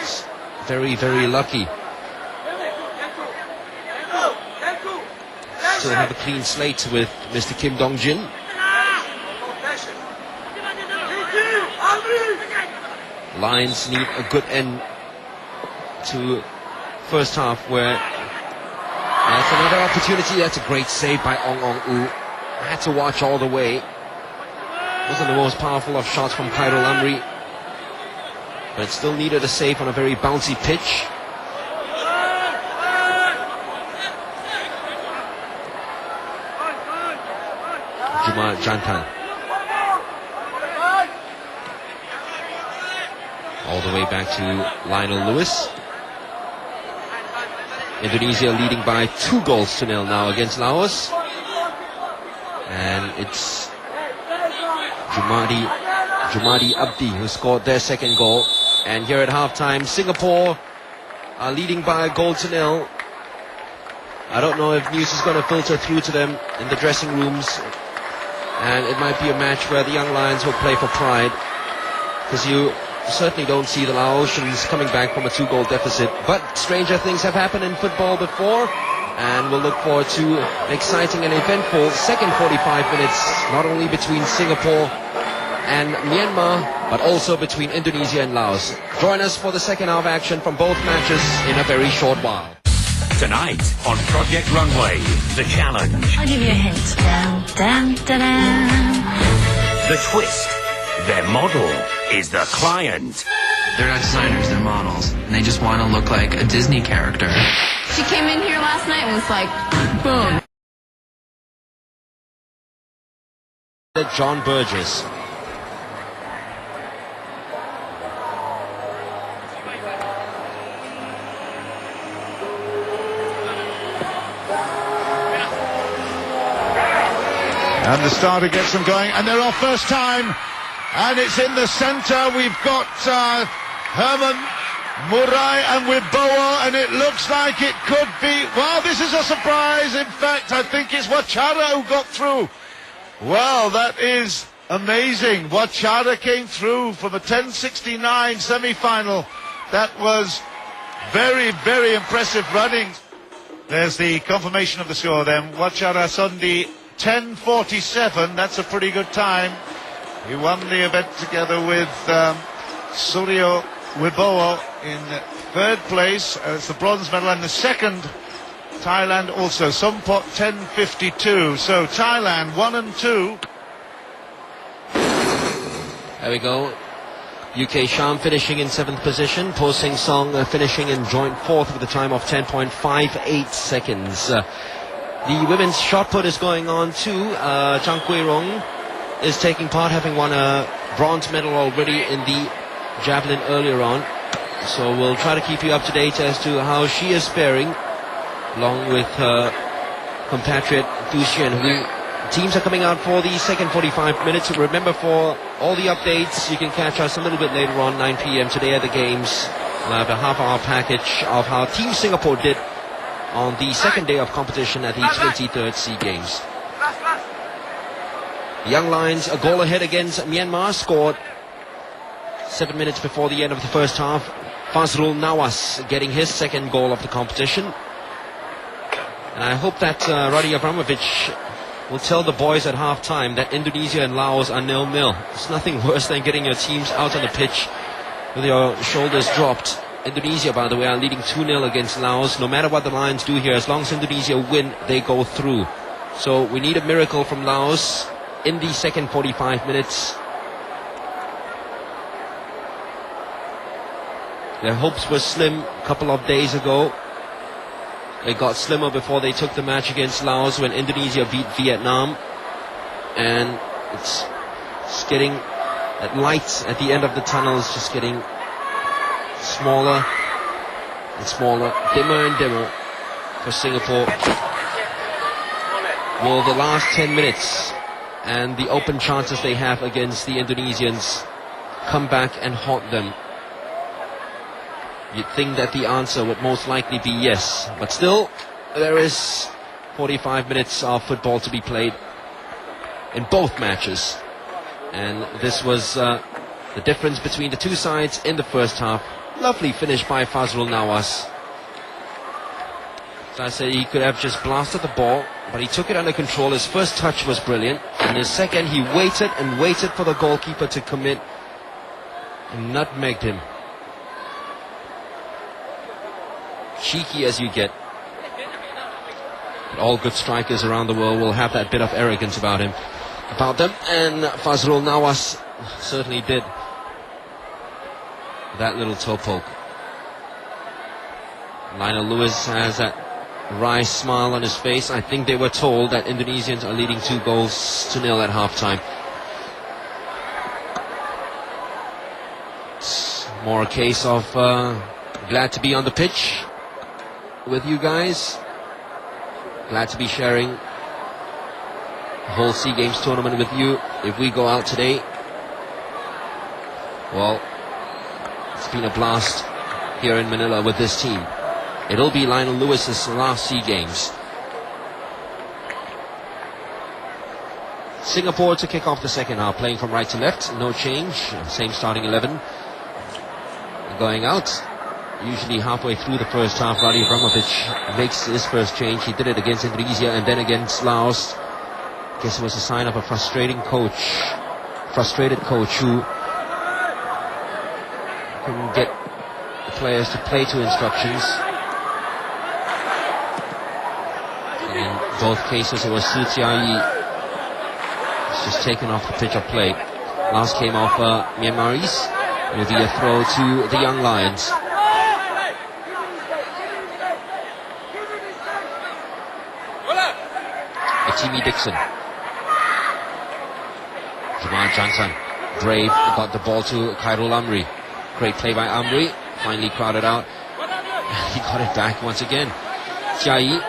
is very, very lucky. Still have a clean slate with Mr. Kim Dong-jin. Lions need a good end to first half, where that's another opportunity. That's a great save by Ong Ong U. Had to watch all the way. Wasn't the most powerful of shots from Khairul Amri, but it still needed a save on a very bouncy pitch. Jumar Jantan. All the way back to Lionel Lewis. Indonesia leading by 2-0 now against Laos. And it's Jumadi Abdi who scored their second goal. And here at halftime, Singapore are leading by 1-0. I don't know if news is going to filter through to them in the dressing rooms. And it might be a match where the young Lions will play for pride, because you certainly don't see the Laotians coming back from a 2-goal deficit. But stranger things have happened in football before, and we'll look forward to an exciting and eventful second 45 minutes, not only between Singapore and Myanmar, but also between Indonesia and Laos. Join us for the second half action from both matches in a very short while. Tonight on Project Runway, The Challenge. I'll give you a hint. Down, down, down, down. The Twist. Their model is the client. They're not designers, they're models. And they just want to look like a Disney character. She came in here last night and was like, boom. John Burgess. And the starter gets them going, and they're off first time, and it's in the centre. We've got Herman, Murai and Wibowo, and it looks like it could be... Well, this is a surprise. In fact, I think it's Wachara who got through. Well, that is amazing. Wachara came through for the 10:69 semi-final. That was very, very impressive running. There's the confirmation of the score then. Wachara Sundi 10:47. That's a pretty good time. He won the event together with Suryo Wibowo in third place. It's the bronze medal, and the second Thailand also. Sompot 10:52. So Thailand 1 and 2. There we go. UK Sham finishing in 7th position. Po Sing Song finishing in joint 4th with a time of 10.58 seconds. The women's shot put is going on too. Chang Kui Rong is taking part, having won a bronze medal already in the javelin earlier on. So we'll try to keep you up to date as to how she is faring, along with her compatriot Du Xian, who teams are coming out for the second 45 minutes. Remember, for all the updates, you can catch us a little bit later on, 9 p.m. today at the games. We'll have a half-hour package of how Team Singapore did on the second day of competition at the 23rd SEA Games. The Young Lions a goal ahead against Myanmar, scored 7 minutes before the end of the first half. Fazrul Nawas getting his second goal of the competition. And I hope that Radi Abramovich will tell the boys at half-time that Indonesia and Laos are 0-0. It's nothing worse than getting your teams out on the pitch with your shoulders dropped. Indonesia, by the way, are leading 2-0 against Laos. No matter what the Lions do here, as long as Indonesia win, they go through. So we need a miracle from Laos in the second 45 minutes. Their hopes were slim a couple of days ago. They got slimmer before they took the match against Laos when Indonesia beat Vietnam. And it's getting, that light at the end of the tunnel is just getting smaller and smaller, dimmer and dimmer for Singapore. Will the last 10 minutes and the open chances they have against the Indonesians come back and haunt them? You'd think that the answer would most likely be yes, but still there is 45 minutes of football to be played in both matches, and this was the difference between the two sides in the first half. Lovely finish by Fazrul Nawas. As I said, he could have just blasted the ball, but he took it under control. His first touch was brilliant, and his second, he waited and waited for the goalkeeper to commit and nutmegged him. Cheeky as you get. But all good strikers around the world will have that bit of arrogance about them, and Fazrul Nawas certainly did. That little toe poke. Lionel Lewis has that wry smile on his face. I think they were told that Indonesians are leading 2-0 at halftime. It's more a case of glad to be on the pitch with you guys. Glad to be sharing the whole SEA Games tournament with you. If we go out today, well, it's been a blast here in Manila with this team. It'll be Lionel Lewis's last SEA Games. Singapore to kick off the second half, playing from right to left, no change, same starting 11. Going out, usually halfway through the first half, Radi Abramovich makes his first change. He did it against Indonesia and then against Laos. Guess it was a sign of a frustrated coach who couldn't get the players to play to instructions. In both cases, it was Su Jia-yi. It's just taken off the pitch of play. Last came off Myanmaris. It'll be a throw to the Young Lions. Timmy Dixon. Jamal Johnson, brave, got the ball to Khairul Amri. Great play by Amri, finally crowded out. He got it back once again. Jia-yi,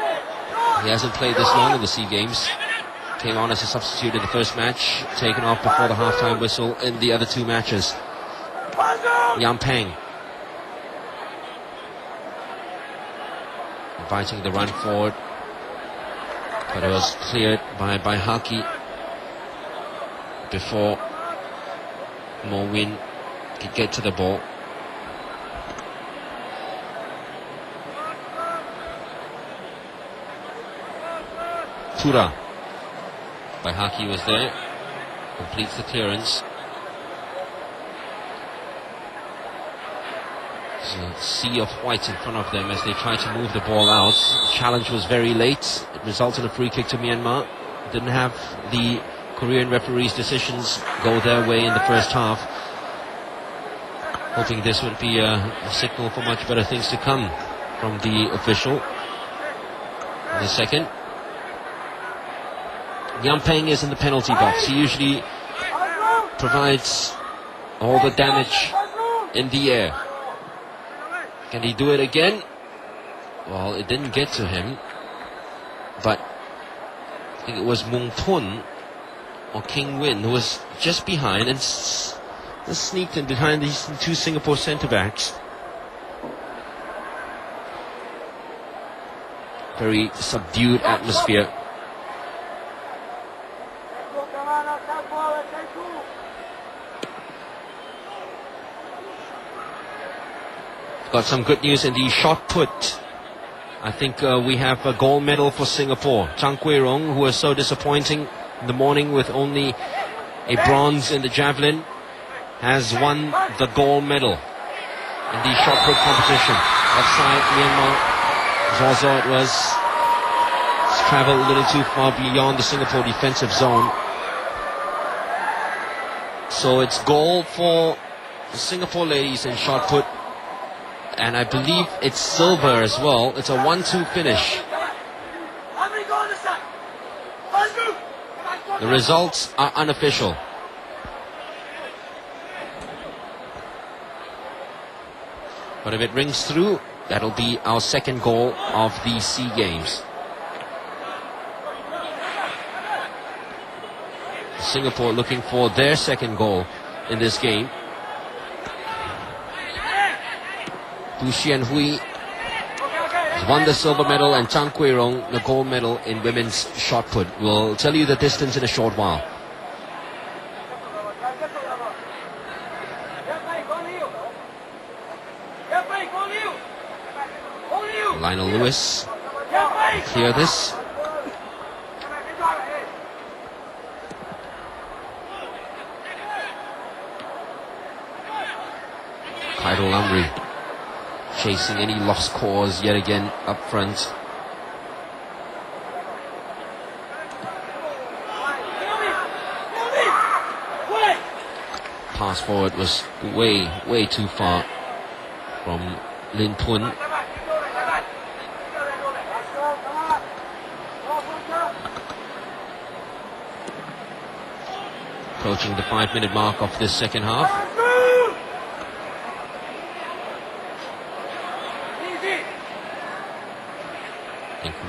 he hasn't played this long in the SEA Games. Came on as a substitute in the first match, taken off before the halftime whistle in the other two matches. Yam Peng inviting the run forward, but it was cleared by Haki before Mo Win could get to the ball. Tura by Haki was there, completes the clearance. There's a sea of white in front of them as they try to move the ball out. The challenge was very late. It resulted in a free kick to Myanmar. Didn't have the Korean referees' decisions go their way in the first half. Hoping this would be a signal for much better things to come from the official. In the second, Yang Peng is in the penalty box. He usually provides all the damage in the air. Can he do it again? Well, it didn't get to him, but I think it was Mung Tun or King Win who was just behind and sneaked in behind these two Singapore centre-backs. Very subdued atmosphere. Got some good news in the shot put. I think we have a gold medal for Singapore. Chang Kwee Rong, who was so disappointing in the morning with only a bronze in the javelin, has won the gold medal in the shot put competition. Offside Myanmar. Zozo it was. It's travelled a little too far beyond the Singapore defensive zone. So it's goal for the Singapore ladies in shot put. And I believe it's silver as well. It's a 1-2 finish. The results are unofficial. But if it rings through, that'll be our second goal of the SEA Games. Singapore looking for their second goal in this game. Du Xianhui has won the silver medal and Chang Kwee Rong the gold medal in women's shot put. We'll tell you the distance in a short while. Lionel Lewis will clear this. Khairul Amri chasing any lost cause yet again up front. Pass forward was way too far from Lin Pun. Approaching the 5-minute mark of this second half.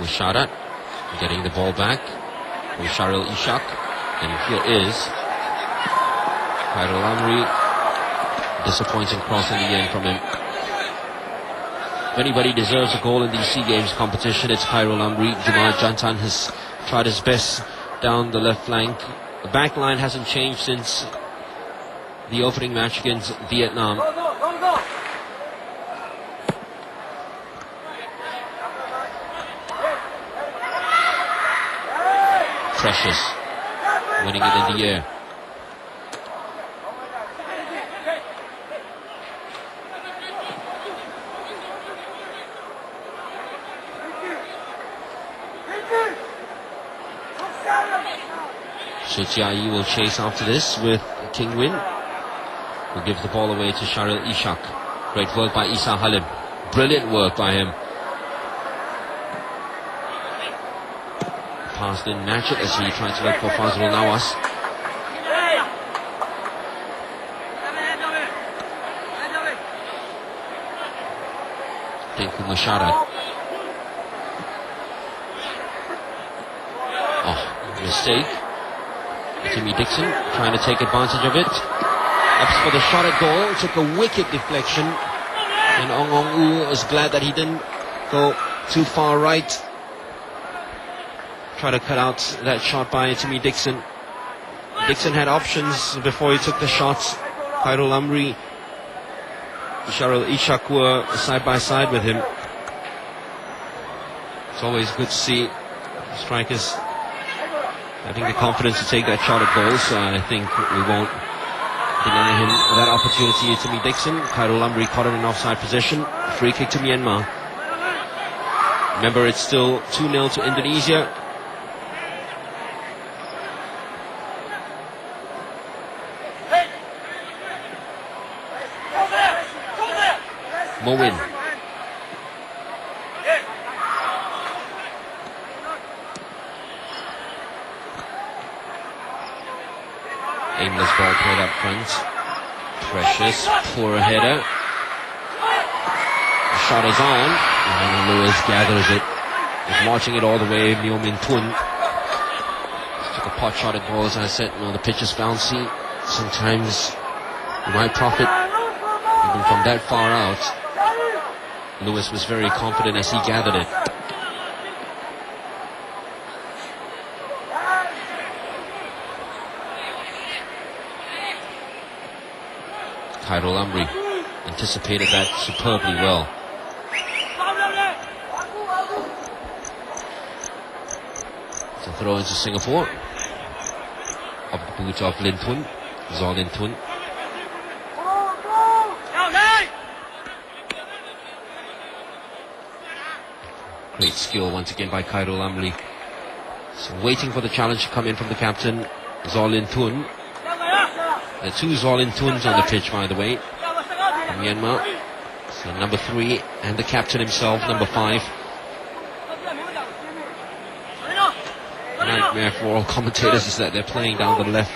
Musharat getting the ball back from Sharil Ishak, and here is Khairul Amri. Disappointing cross in the end from him. If anybody deserves a goal in the SEA Games competition, it's Khairul Amri. Jamal Jantan has tried his best down the left flank. The back line hasn't changed since the opening match against Vietnam. Precious winning it in the air. Shi Jiayi will chase after this with King Win, who gives the ball away to Sharil Ishak. Great work by Isa Halim. Brilliant work by him. Pass didn't match it as he tried to look for Fazrul Nawas. Tengku Musharat. Oh, mistake. Timmy Dixon trying to take advantage of it. Ups for the shot at goal. Took a wicked deflection. And Ong Ong U is glad that he didn't go too far right. Try to cut out that shot by Timmy Dixon. Dixon had options before he took the shots. Khairul Amri, Sharil Ishak were side by side with him. It's always good to see strikers having the confidence to take that shot at goal, so I think we won't deny him that opportunity. Timmy Dixon, Khairul Amri caught in an offside position. Free kick to Myanmar. Remember, it's still 2-0 to Indonesia. Mowin. Aimless ball played up front. Precious, poor header. The shot is on, and Lewis gathers it. He's watching it all the way. Myo Min Tun took a pot shot at goal, as I said. The pitch is bouncy. Sometimes you might profit even from that far out. Lewis was very confident as he gathered it. Khairul Amri anticipated that superbly well. It's a throw into Singapore. Up the boot of Lin Tun. Zor Lin Tun. Great skill once again by Khairul Amri. So waiting for the challenge to come in from the captain, Zor Lin Tun. There are two Zor Lin Tuns on the pitch, by the way, from Myanmar. So number 3 and the captain himself, number 5. Nightmare for all commentators is that they're playing down the left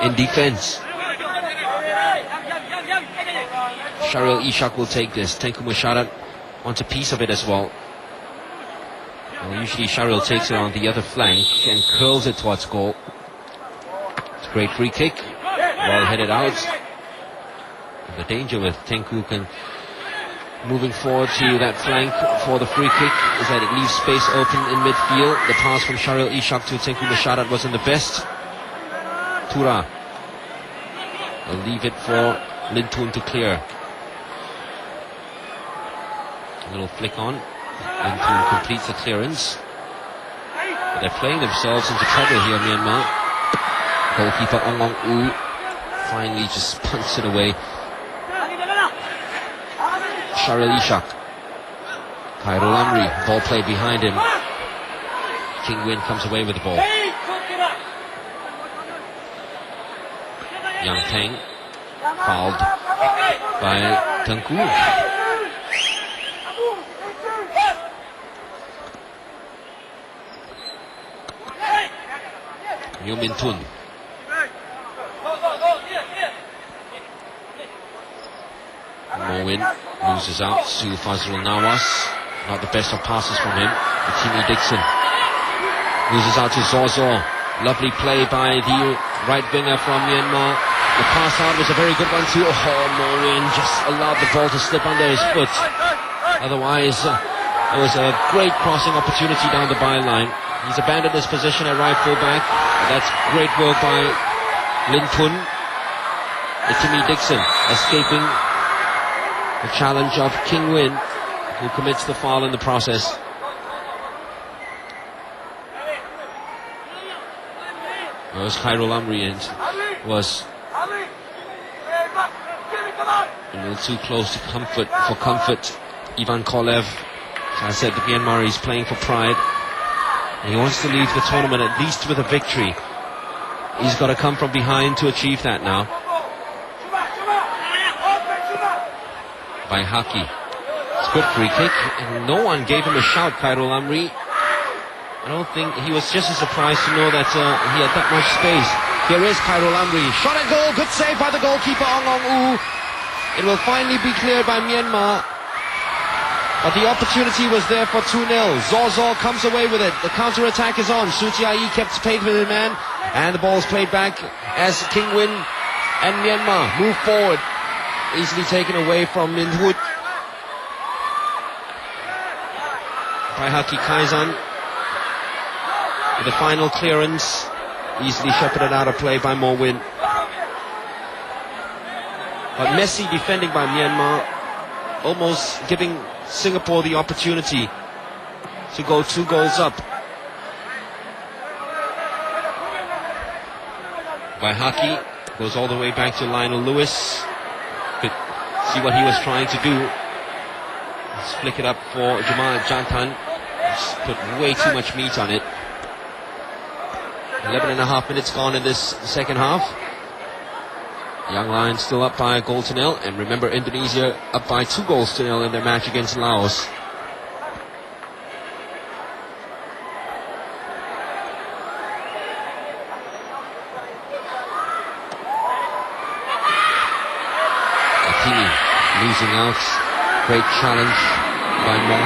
in defense. Sharil Ishak will take this. Tengku Musharat wants a piece of it as well. Usually Sharil takes it on the other flank and curls it towards goal. It's a great free kick. Well headed out. The danger with Tengku moving forward to that flank for the free kick is that it leaves space open in midfield. The pass from Sharil Ishak to Tengku Musharat wasn't the best. Tura will leave it for Lin Tun to clear. A little flick on. Lin Tun completes the clearance. But they're playing themselves into trouble here, Myanmar. Goalkeeper Ong Ong U finally just punts it away. Sharil Ishak. Khairul Amri, ball played behind him. King Win comes away with the ball. Yang Peng fouled by Tengku. Myo Min Tun. Mowin loses out to Fazrul Nawas. Not the best of passes from him. Timmy Dixon loses out to Zor. Lovely play by the right winger from Myanmar. The pass out was a very good one too. Mowin just allowed the ball to slip under his foot. Otherwise, it was a great crossing opportunity down the byline. He's abandoned his position at right fullback. That's great work by Lin Tun. Timmy Dixon escaping the challenge of King Win, who commits the foul in the process. It was Khairul Amri and was a little too close to comfort. Ivan Kolev, as I said, the Myanmar is playing for pride. And he wants to leave the tournament at least with a victory. He's got to come from behind to achieve that now. By Haki. It's a good free kick, and no one gave him a shout, Khairul Amri. I don't think he was just as surprised to know that he had that much space. Here is Khairul Amri. Shot and goal. Good save by the goalkeeper, Ong Ong U. It will finally be cleared by Myanmar. But the opportunity was there for 2-0. Zor comes away with it. The counter-attack is on. Sutiai kept pace with his man. And the ball is played back as King Win and Myanmar move forward. Easily taken away from Min Hut. by Haki Kaizan. With the final clearance, easily shepherded out of play by Morwin. But Messi defending by Myanmar, almost giving Singapore the opportunity to go 2 goals up. By Haki, goes all the way back to Lionel Lewis. Could see what he was trying to do. Let's flick it up for Jamal Jantan. Just put way too much meat on it. 11.5 minutes gone in this second half. Young Lions still up by 1-0. And remember, Indonesia up by 2-0 in their match against Laos. Losing out. Great challenge by Mong.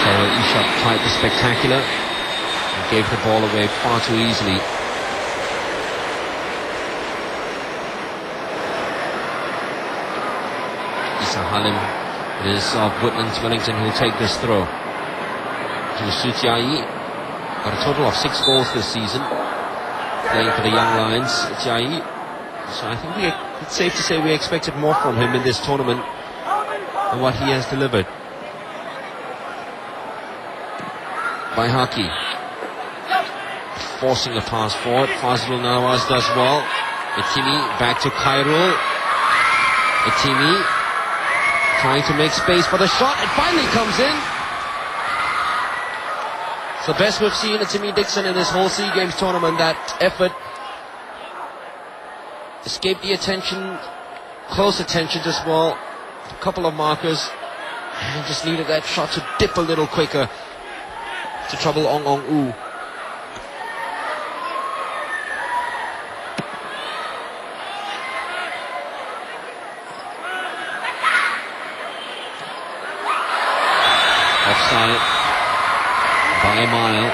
Sarah Ishak tried the spectacular and gave the ball away far too easily. Isa Halim, it is of Woodlands Wellington who will take this throw. To Sutiai, got a total of 6 goals this season, playing for the Young Lions. Sutiai. So I think it's safe to say we expected more from him in this tournament than what he has delivered. By Haki, forcing a pass forward. Fazlul Nawaz does well. Itimi back to Khairul. Itimi trying to make space for the shot. It finally comes in. It's the best we've seen Itimi Dixon in this whole SEA Games tournament. That effort escaped the attention, close attention as well. A couple of markers, and just needed that shot to dip a little quicker to trouble Ong Ong Oo. Offside by a mile.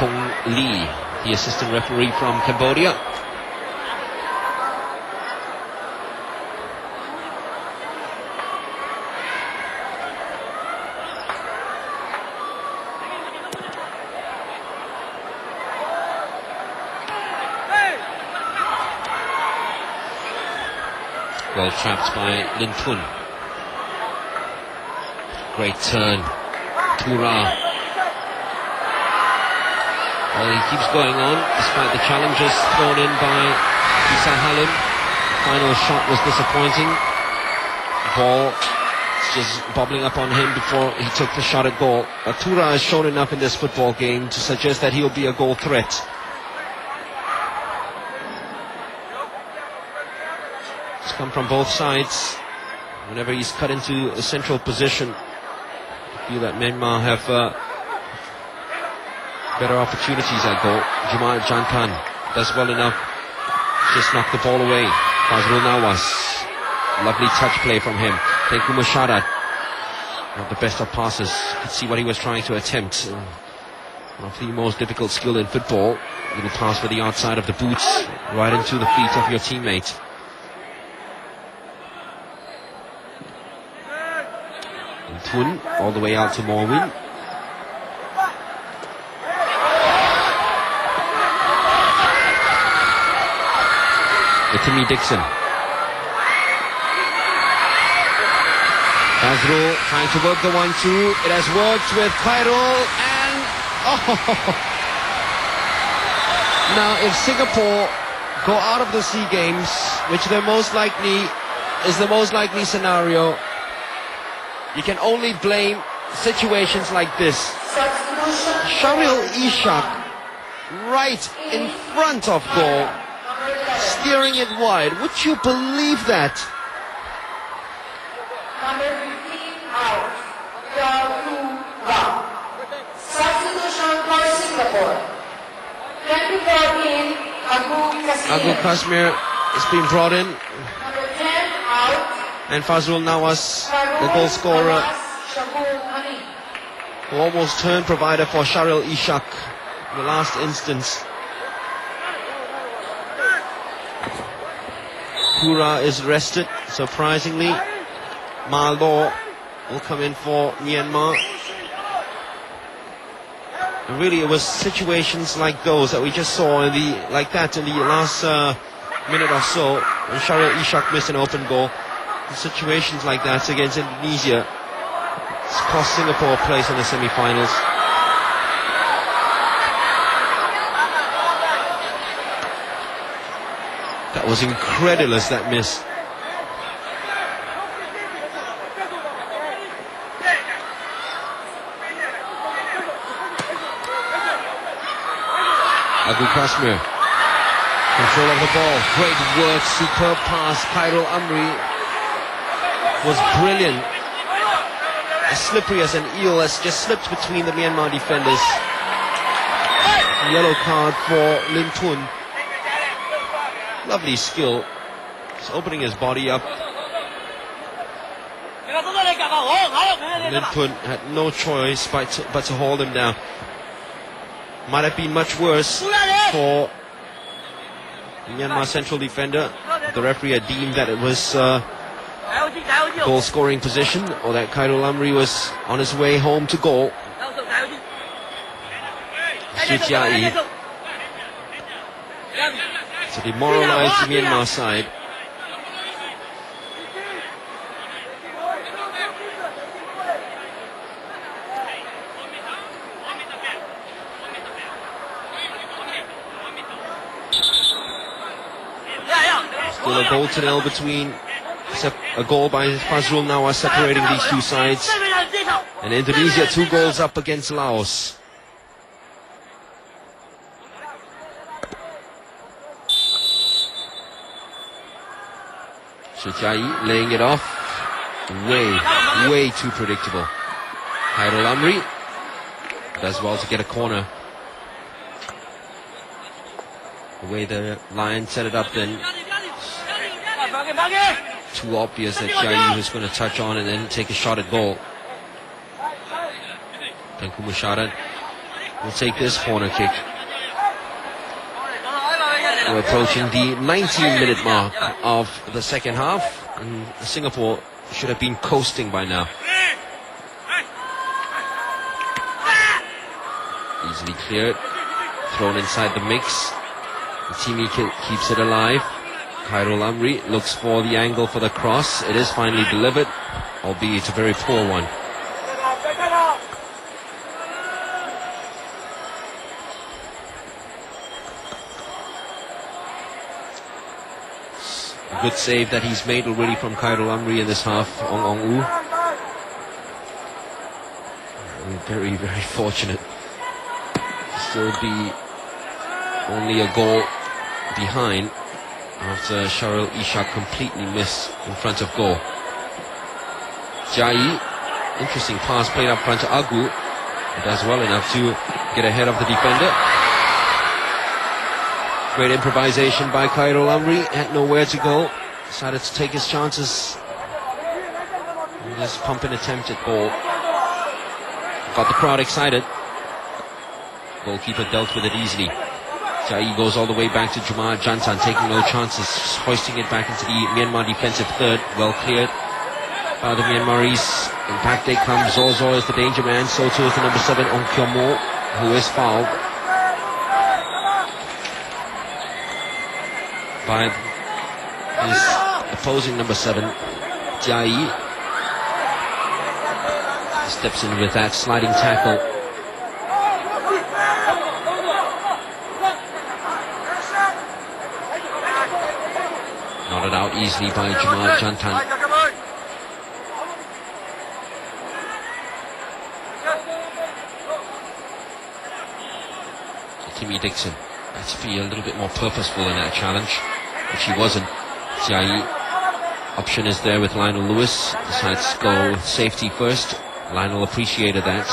Hong Lee, the assistant referee from Cambodia. Well trapped by Lin Tun. Great turn. Tura. Well, he keeps going on despite the challenges thrown in by Isa Halim. Final shot was disappointing. Ball just bobbling up on him before he took the shot at goal. But Tura has shown enough in this football game to suggest that he'll be a goal threat. Come from both sides. Whenever he's cut into a central position, I feel that Myanmar have better opportunities at goal. Jamal Jantan does well enough, just knocked the ball away. Fazrul Nawaz, lovely touch play from him. Tengku Masharat, not the best of passes. Could see what he was trying to attempt. One of the most difficult skill in football. Little pass for the outside of the boots, right into the feet of your teammate. Tun all the way out to Morwin. Itimi Dixon. Fazrul trying to work the 1-2. It has worked with Khairul and Now if Singapore go out of the SEA Games, which is the most likely scenario, you can only blame situations like this. Sharil Ishak right in front of goal, steering it wide. Would you believe that? Number 15 out. 2-1. Substitution for Singapore. 2014, Agu Kashmir is being brought in. Number 10 out. And Fazrul Nawaz, the goal scorer, who almost turned provider for Sharil Ishak in the last instance. Pura is rested, surprisingly. Ma Law will come in for Myanmar. And really, it was situations like those that we just saw in the last minute or so when Shahril Ishak missed an open goal. In situations like that against Indonesia, it's cost Singapore a place in the semi-finals. That was incredulous, that miss. Abu Kashmir, control of the ball, great work, superb pass. Khairul Amri was brilliant. As slippery as an eel, has just slipped between the Myanmar defenders. Yellow card for Lim Thun. Lovely skill. He's opening his body up. Lim Thun had no choice but to hold him down. Might have been much worse for Myanmar central defender. The referee had deemed that it was goal scoring position, or that Khairul Amri was on his way home to goal. Suchiai to demoralize the Myanmar side. Still a goal to nil between, a goal by Fazrul Nawaz separating these two sides. And Indonesia 2 goals up against Laos. Suchiai laying it off. Way too predictable. Khairul Amri does well to get a corner. The way the Lions set it up then, too obvious that Jai was going to touch on and then take a shot at goal. Tengku Musyarat will take this corner kick. We're approaching the 19-minute mark of the second half, and Singapore should have been coasting by now. Easily cleared, thrown inside the mix. The team keeps it alive. Khairul Amri looks for the angle for the cross. It is finally delivered, albeit a very poor one. A good save that he's made already from Khairul Amri in this half, Ong U. Very, very fortunate. Still be only a goal behind after Shahril Ishak completely missed in front of goal. Jai, interesting pass played up front to Agu. He does well enough to get ahead of the defender. Great improvisation by Khairul Amri, had nowhere to go. Decided to take his chances. And just pump an attempt at goal. Got the crowd excited. Goalkeeper dealt with it easily. Jai goes all the way back to Jumar Jantan, taking no chances, hoisting it back into the Myanmar defensive third. Well cleared by the Myanmaris. And back they come. Zozo is the danger man, so too is the number 7, Ong Kyo-mo, who is fouled by his opposing number 7, Jai. Steps in with that sliding tackle. Nodded out easily by Jumar Jantan. Timmy Dixon had to be a little bit more purposeful in that challenge, which he wasn't. Jai, option is there with Lionel Lewis. Decides to go with safety first. Lionel appreciated that.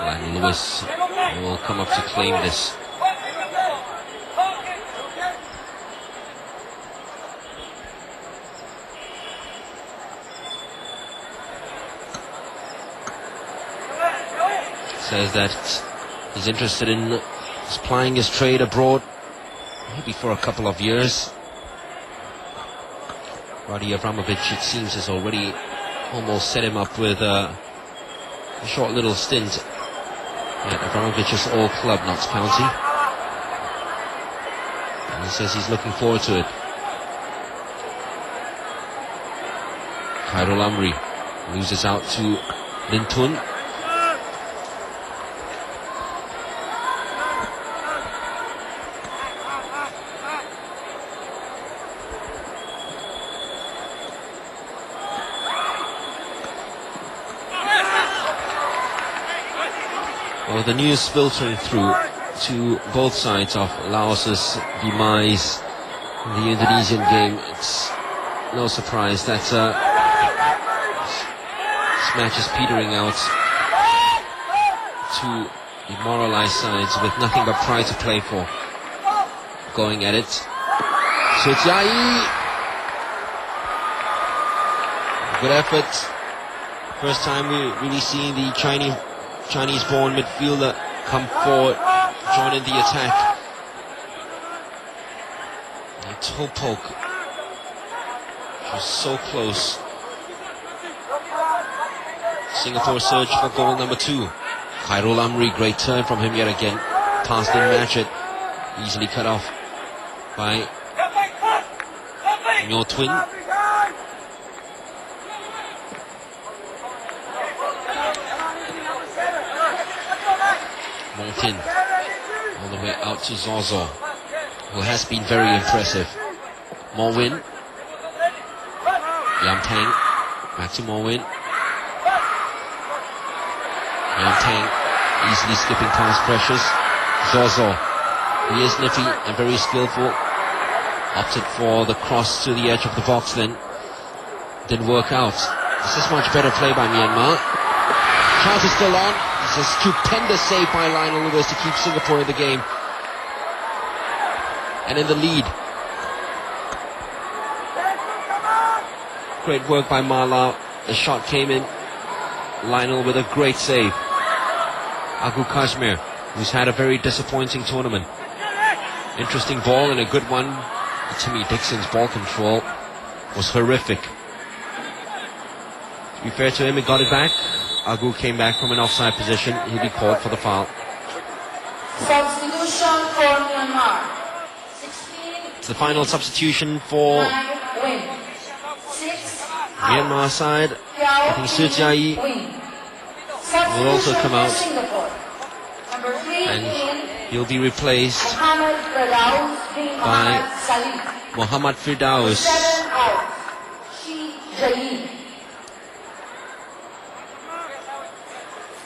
Lionel Lewis will come up to claim this. says that he's interested in plying his trade abroad, maybe for a couple of years. Radi Abramovich, it seems, has already almost set him up with a short little stint at Abramovich's old club, Notts County. And he says he's looking forward to it. Khairul Amri loses out to Lin Tun. Well, the news filtering through to both sides of Laos's demise in the Indonesian game. It's no surprise that this match is petering out. Two demoralized sides with nothing but pride to play for, going at it. Suchai, good effort. First time we're really seeing the Chinese-born midfielder come forward, join in the attack. A toe poke. Just so close. Singapore search for goal number 2. Khairul Amri, great turn from him yet again. Pass didn't match it. Easily cut off by Myo Twin. Martin all the way out to Zozo, who has been very impressive. Morwin, Yam Tang, back to Morwin. Yam Tang easily skipping past Precious. Zozo, he is nifty and very skillful. Opted for the cross to the edge of the box then. Didn't work out. This is much better play by Myanmar. Chance is still on. It's a stupendous save by Lionel Lewis to keep Singapore in the game and in the lead. Great work by Marlau. The shot came in. Lionel with a great save. Agu Kashmir, who's had a very disappointing tournament. Interesting ball and a good one. Timmy Dixon's ball control was horrific. To be fair to him, he got it back. Agu came back from an offside position. He'll be called for the foul. Substitution for Myanmar. 16. It's the final substitution for Myanmar side. I think Suchai will also come out, and he'll be replaced by Muhammad Firdaus.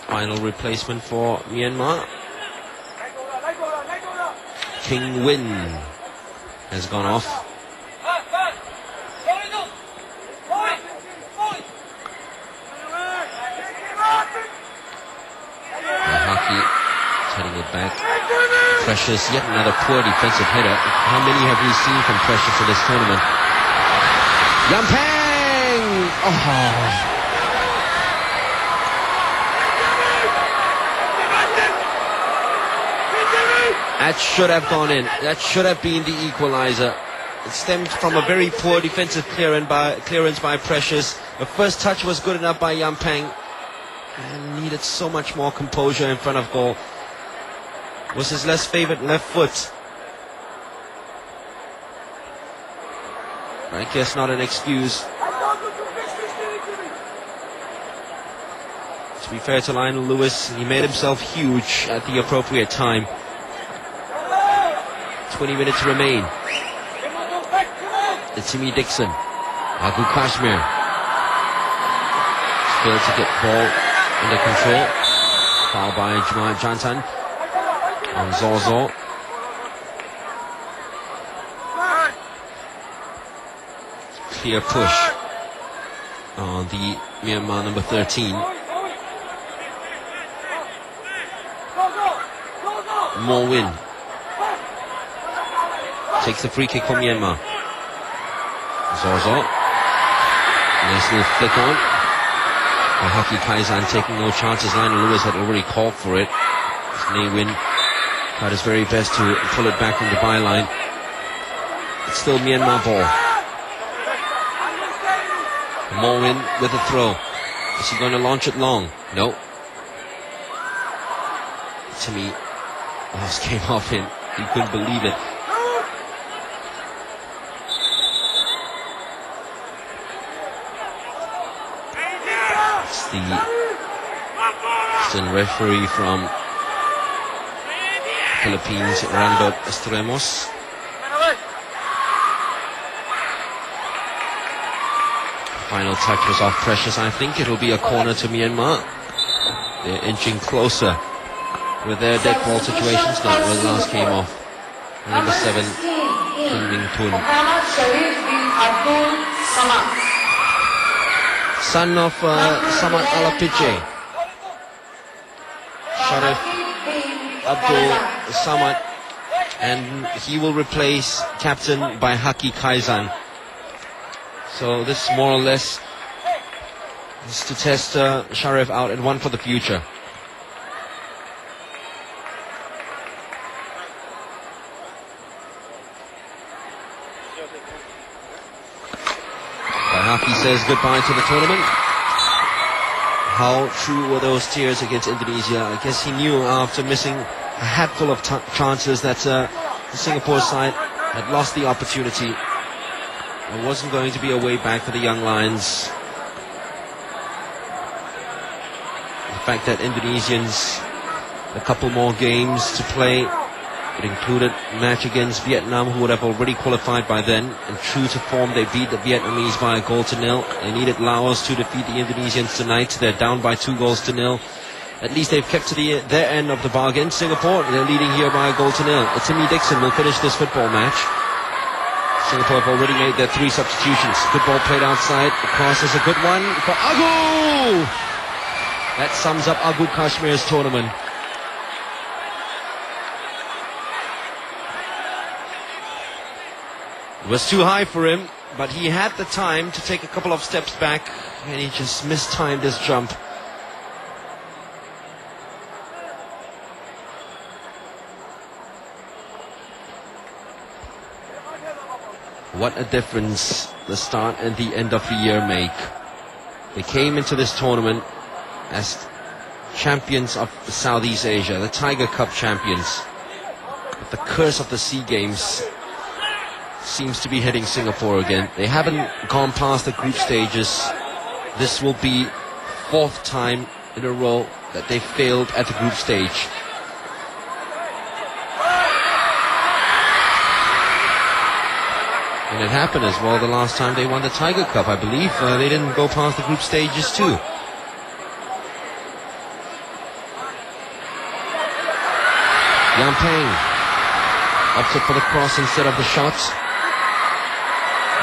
Final replacement for Myanmar. King Win has gone off. Mahaki turning it back. Precious, yet another poor defensive header. How many have we seen from Precious in this tournament? Yam Pang! Oh. That should have gone in. That should have been the equalizer. It stemmed from a very poor defensive clearance by Precious. The first touch was good enough by Yam Pang, and needed so much more composure in front of goal. Was his less favored left foot. I guess not an excuse. To be fair to Lionel Lewis, he made himself huge at the appropriate time. 20 minutes remain. It's Timmy Dixon. Agu Kashmir failed to get ball under control. Foul by Juman Jantan on Zozo. Clear push on the Myanmar number 13. More win. Takes the free kick from Myanmar. Zozo. Nice little flick on. Haki Kaizan taking no chances. Lionel Lewis had already called for it. Ne Win tried his very best to pull it back from the byline. It's still Myanmar ball. Mo Win with a throw. Is he going to launch it long? No. Timmy almost came off him. He couldn't believe it. It's the assistant referee from Philippines, Randot Estremos. Final touch was off Precious. I think it'll be a corner to Myanmar. They're inching closer with their dead ball situations. No, the last came off. Number 7, Kim Ming Tun. Son of Samad Alapiche. Sharif Abdul Samad. And he will replace captain by Haki Kaizan. So this more or less is to test Sharif out and one for the future. Haki says goodbye to the tournament. How true were those tears against Indonesia? I guess he knew after missing a handful of chances that the Singapore side had lost the opportunity. There wasn't going to be a way back for the young Lions. The fact that Indonesians a couple more games to play. It included a match against Vietnam, who would have already qualified by then. And true to form, they beat the Vietnamese by 1-0. They needed Laos to defeat the Indonesians tonight. They're down by 2-0. At least they've kept to their end of the bargain. Singapore, they're leading here by 1-0. Timmy Dixon will finish this football match. Singapore have already made their 3 substitutions. Good ball played outside. The cross is a good one for Agu! That sums up Agu Kashmir's tournament. It was too high for him, but he had the time to take a couple of steps back, and he just mistimed his jump. What a difference the start and the end of the year make. They came into this tournament as champions of Southeast Asia, the Tiger Cup champions. But the curse of the SEA Games seems to be hitting Singapore again. They haven't gone past the group stages. This will be 4th time in a row that they failed at the group stage. And it happened as well the last time they won the Tiger Cup. I believe they didn't go past the group stages too. Yang Peng opted for the cross instead of the shot.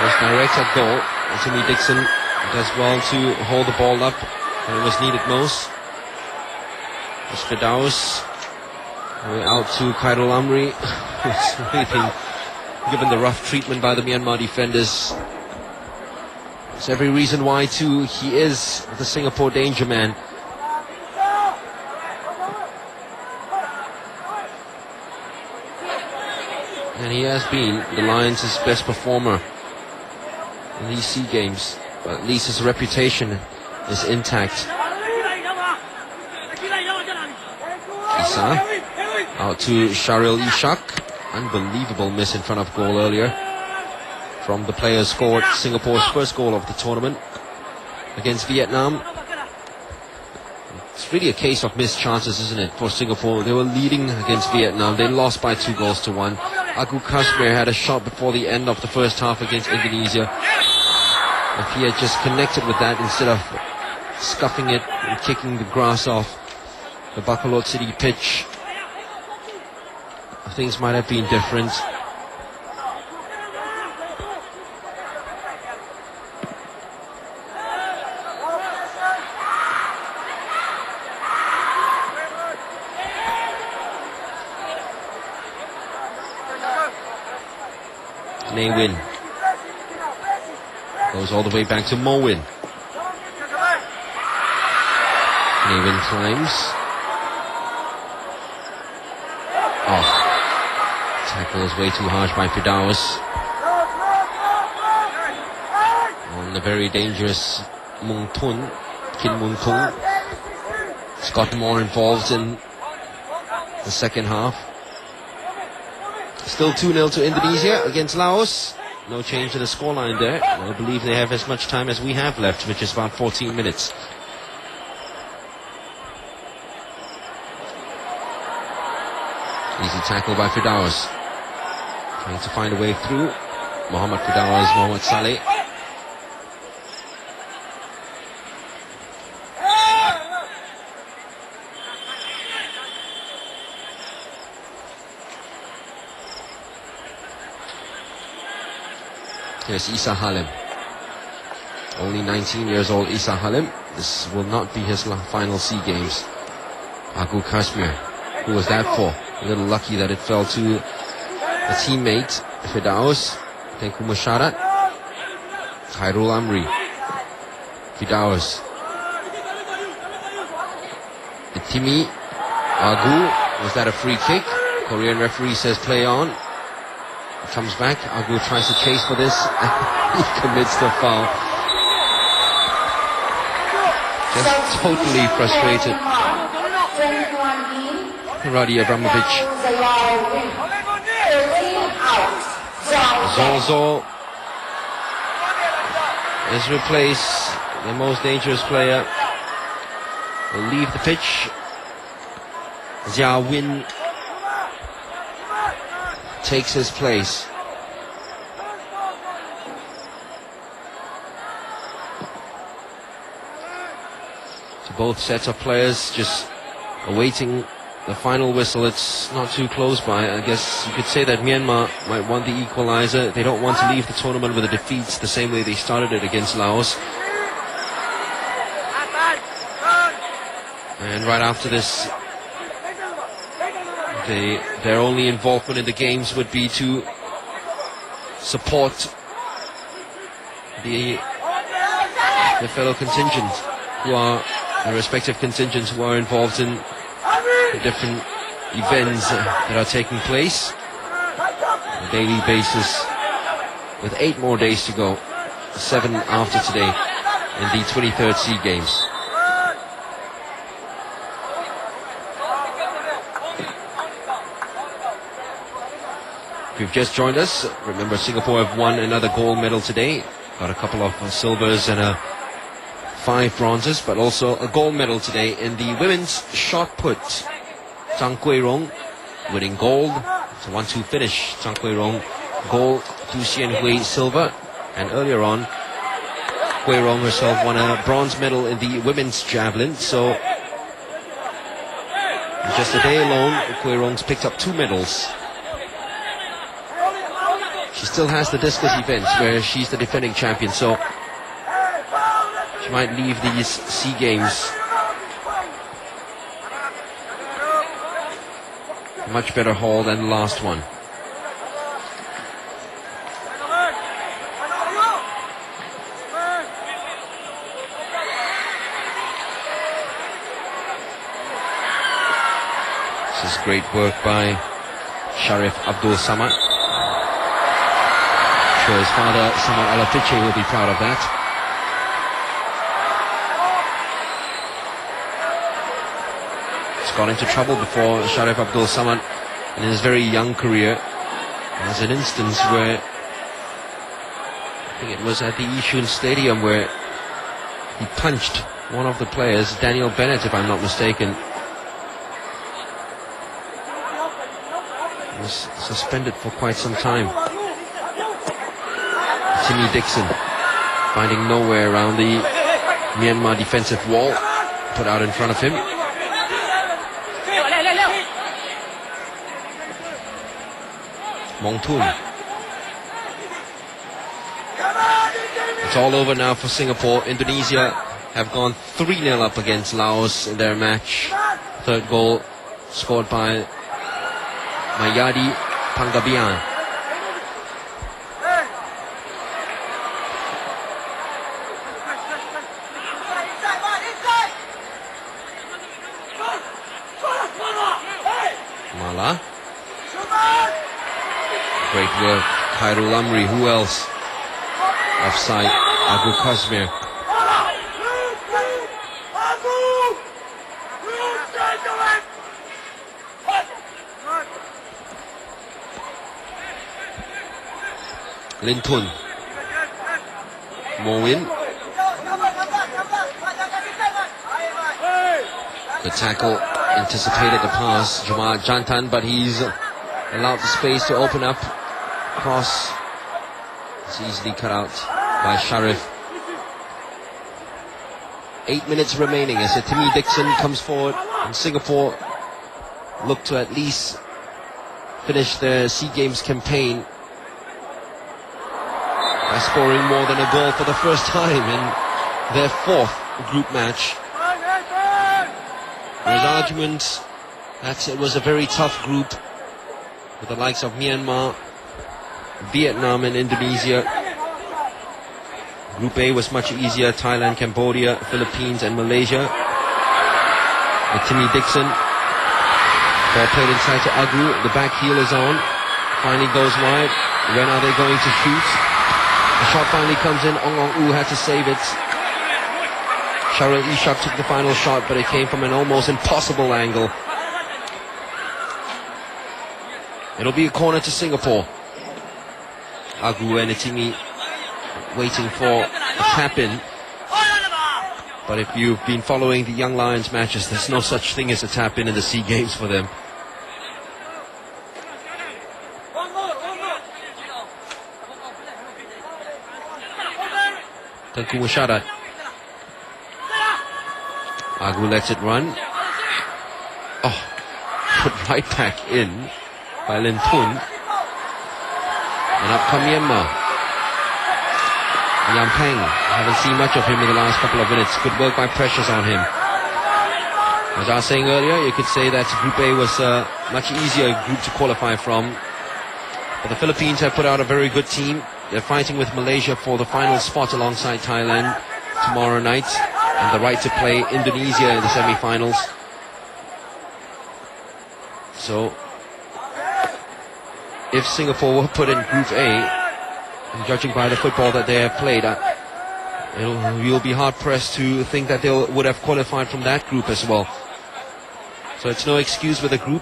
Was direct at goal. And Timmy Dixon does well to hold the ball up when it was needed most. It's Firdaus out to Khairul Amri, who's really given the rough treatment by the Myanmar defenders. There's every reason why too. He is the Singapore danger man. And he has been the Lions' best performer in these SEA Games. But at least his reputation is intact. Isa out to Sharil Ishak. Unbelievable miss in front of goal earlier from the player who scored Singapore's first goal of the tournament against Vietnam. It's really a case of missed chances, isn't it, for Singapore? They were leading against Vietnam. They lost by 2-1. Agu Kashmir had a shot before the end of the first half against Indonesia. If he had just connected with that instead of scuffing it and kicking the grass off the Bacolod City pitch, things might have been different. Ne Win goes all the way back to Mo Win. Navin climbs. Oh. Tackle is way too harsh by Firdaus. On the very dangerous Mung Thun, Kin Mun Thung. It's got more involved in the second half. Still 2-0 to Indonesia against Laos. No change in the scoreline there. I believe they have as much time as we have left, which is about 14 minutes. Easy tackle by Firdaus. Trying to find a way through. Muhammad Firdaus, Muhammad Saleh. Here's Isa Halim. Only 19 years old Isa Halim. This will not be his final SEA Games. Agu Kashmir. Who was that for? A little lucky that it fell to a teammate, Firdaus. Tengku Musyarat. Khairul Amri. Firdaus. Itimi. Agu. Was that a free kick? Korean referee says play on. Comes back. Agu tries to chase for this. He commits the foul. Just totally frustrated. Radi Abramovic. Zozo is replaced. The most dangerous player will leave the pitch. Jia Win takes his place. So both sets of players just awaiting the final whistle. It's not too close by. I guess you could say that Myanmar might want the equalizer. They don't want to leave the tournament with a defeat the same way they started it against Laos. And right after this, their only involvement in the games would be to support the fellow contingent who are the respective contingents who are involved in the different events that are taking place on a daily basis, with 8 more days to go, 7 after today, in the 23rd SEA Games. If you've just joined us, remember Singapore have won another gold medal today. Got a couple of silvers and 5 bronzes, but also a gold medal today in the women's shot put. Zhang Guirong winning gold. It's a 1-2 finish. Zhang Guirong gold, Du Xianhui silver, and earlier on Guirong herself won a bronze medal in the women's javelin. So in just a day alone, Guirong's picked up 2 medals. She still has the discus events where she's the defending champion, so she might leave these SEA Games a much better haul than the last one. This is great work by Sharif Abdul Samad. I'm sure his father, Samad Alafiche, will be proud of that. He's got into trouble before, Sharif Abdul Samad, in his very young career. There's an instance where, I think it was at the Yishun Stadium, where he punched one of the players, Daniel Bennett, if I'm not mistaken. He was suspended for quite some time. Timmy Dixon finding nowhere around the Myanmar defensive wall put out in front of him. Mong Thun. It's all over now for Singapore. Indonesia have gone 3-0 up against Laos in their match. Third goal scored by Mayadi Panggabian. to Khairul Amri. Who else? Offside, Abu Kazmir. Lintun. Mowin. The tackle anticipated the pass, Jamal Jantan, but he's allowed the space to open up. Cross. It's easily cut out by Sharif. 8 minutes remaining as Timmy Dixon comes forward, and Singapore look to at least finish their SEA Games campaign by scoring more than a goal for the first time in their 4th group match. There's arguments that it was a very tough group with the likes of Myanmar, Vietnam and Indonesia. Group A was much easier: Thailand, Cambodia, Philippines and Malaysia. With Timmy Dixon, ball played inside to Agu, the back heel is on, finally goes wide. When are they going to shoot? The shot finally comes in. Ong Ong U had to save it. Sharil Ishak took the final shot, but it came from an almost impossible angle. It'll be a corner to Singapore. Agu and Itimi waiting for a tap-in. But if you've been following the Young Lions matches, there's no such thing as a tap-in in the SEA Games for them. Tengku Musyarat. Agu lets it run. Oh, put right back in by Lin Tun. And up come Myanmar. Yam Peng, haven't seen much of him in the last couple of minutes. Good work by pressures on him. As I was saying earlier, you could say that Group A was a much easier group to qualify from. But the Philippines have put out a very good team. They're fighting with Malaysia for the final spot alongside Thailand tomorrow night, and the right to play Indonesia in the semi-finals. So, if Singapore were put in Group A, and judging by the football that they have played, you'll be hard-pressed to think that they would have qualified from that group as well. So it's no excuse with the group.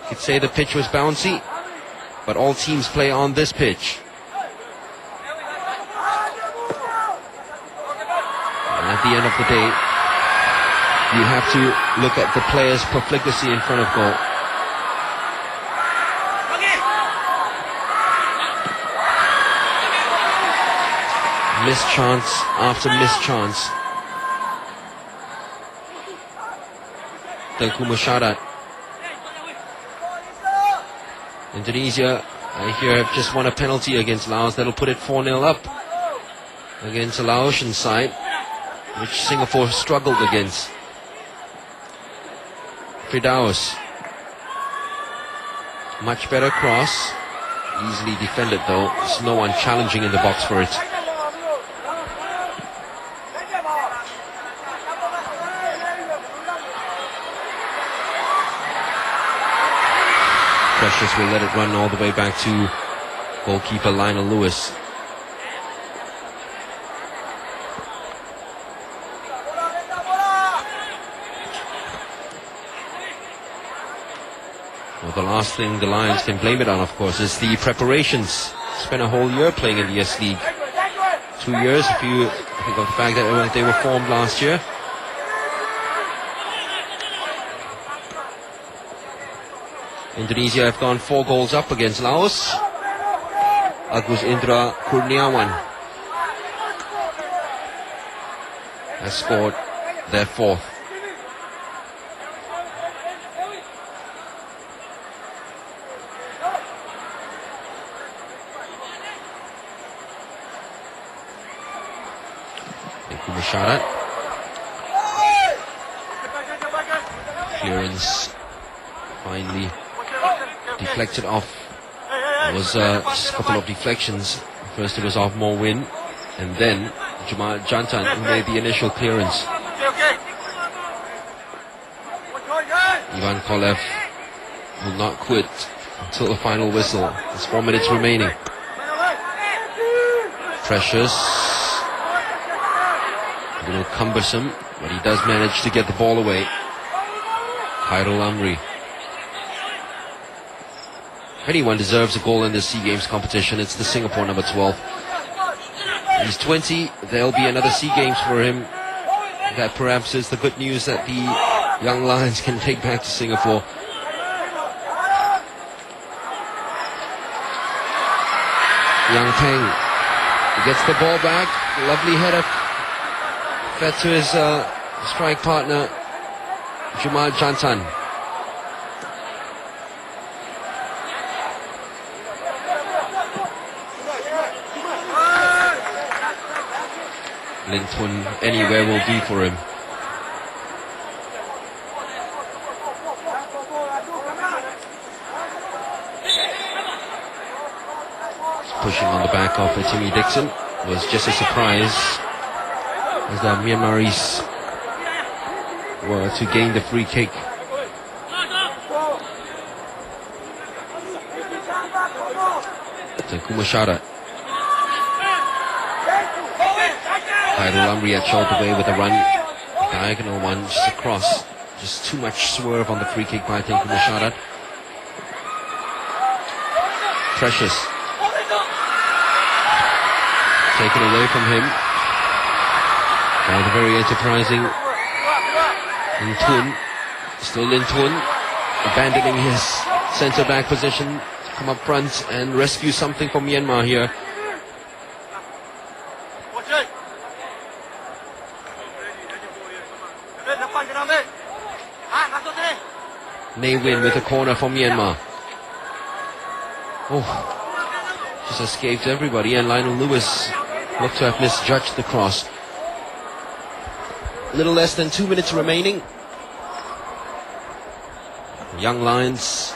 You could say the pitch was bouncy, but all teams play on this pitch. And at the end of the day, you have to look at the players' profligacy in front of goal. Missed chance after missed chance. Tengku Musyarat. Indonesia, I hear, have just won a penalty against Laos. That'll put it 4-0 up against the Laotian side, which Singapore struggled against. Firdaus. Much better cross. Easily defended though. There's no one challenging in the box for it. Precious will let it run all the way back to goalkeeper Lionel Lewis. Well, the last thing the Lions can blame it on, of course, is the preparations. Spent a whole year playing in the S League. 2 years, if you think of the fact that they were formed last year. Indonesia have gone 4 goals up against Laos. Agus Indra Kurniawan has scored their 4th. Musyarat. Clearance finally deflected off. It was just a couple of deflections. First it was off Mowin, and then Jamal Jantan who made the initial clearance. Ivan Kolev will not quit. until the final whistle. There's 4 minutes remaining. Precious. A little cumbersome, but he does manage to get the ball away. Khairul Amri. If anyone deserves a goal in this SEA Games competition, it's the Singapore number 12. He's 20. There'll be another SEA Games for him. That perhaps is the good news that the young Lions can take back to Singapore. Yang Peng gets the ball back. Lovely header fed to his strike partner, Jamal Jantan. Lintun anywhere will do for him. Pushing on the back of Timmy Dixon was just a surprise as the Myanmaris were to gain the free kick. Tengku Mashara. Khairul Amri had shot away with a run. Diagonal one, just across. Just too much swerve on the free kick by Tengku Mashara. Precious. Taken away from him by the very enterprising Lintun. Still Lintun, abandoning his centre-back position to come up front and rescue something for Myanmar here. Ne Win with a corner for Myanmar. Oh, just escaped everybody, and Lionel Lewis looked to have misjudged the cross. A little less than 2 minutes remaining. Young Lions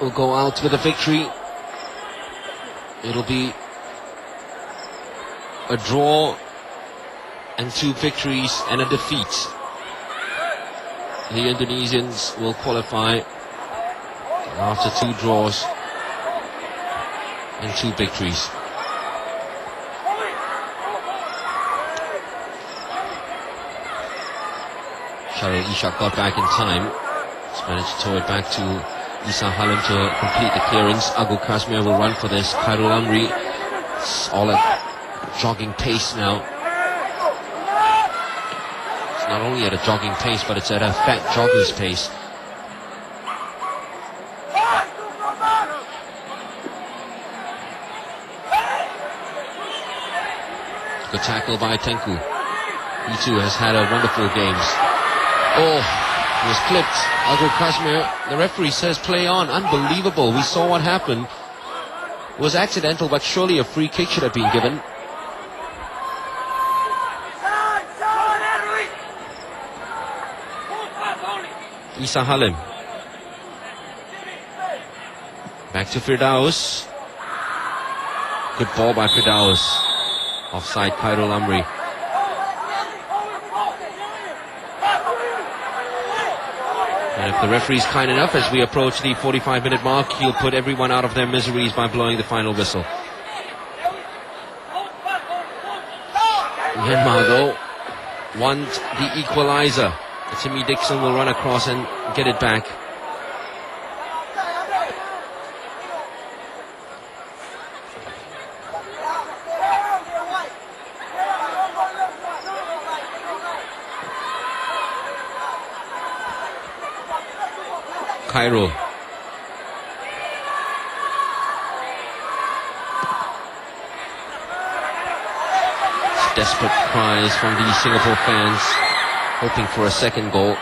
will go out with a victory. It'll be a draw and 2 victories and a defeat. The Indonesians will qualify after 2 draws and 2 victories. Sharul Ishak got back in time. He's managed to throw it back to Isa Halim to complete the clearance. Agu Kashmir will run for this. Khairul Amri, it's all at jogging pace now. It's not only at a jogging pace, but it's at a fat jogger's pace. Good tackle by Tengku. He too has had a wonderful games. Oh, he was clipped. Agu Kashmir, the referee says play on. Unbelievable. We saw what happened. It was accidental, but surely a free kick should have been given. Isa Halim. Back to Firdaus. Good ball by Firdaus. Offside Khairul Amri. And if the referee's kind enough, as we approach the 45-minute mark, he'll put everyone out of their miseries by blowing the final whistle. Myanmar, though, want the equalizer. Timmy Dixon will run across and get it back. Khairul. Desperate cries from the Singapore fans, hoping for a second goal.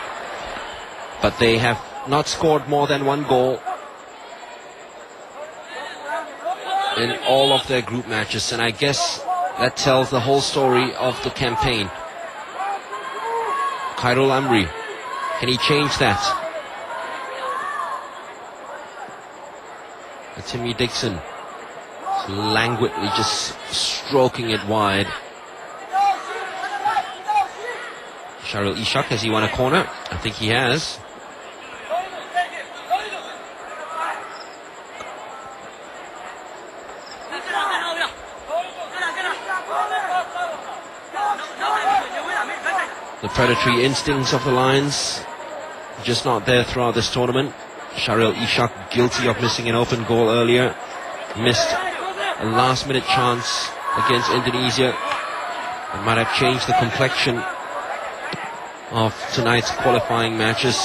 But they have not scored more than 1 goal in all of their group matches. And I guess that tells the whole story of the campaign. Khairul Amri, can he change that? Timmy Dixon languidly just stroking it wide. Sharul Ishak, has he won a corner? I think he has. The predatory instincts of the Lions just not there throughout this tournament. Shahril Ishak guilty of missing an open goal earlier. Missed a last-minute chance against Indonesia. It might have changed the complexion of tonight's qualifying matches.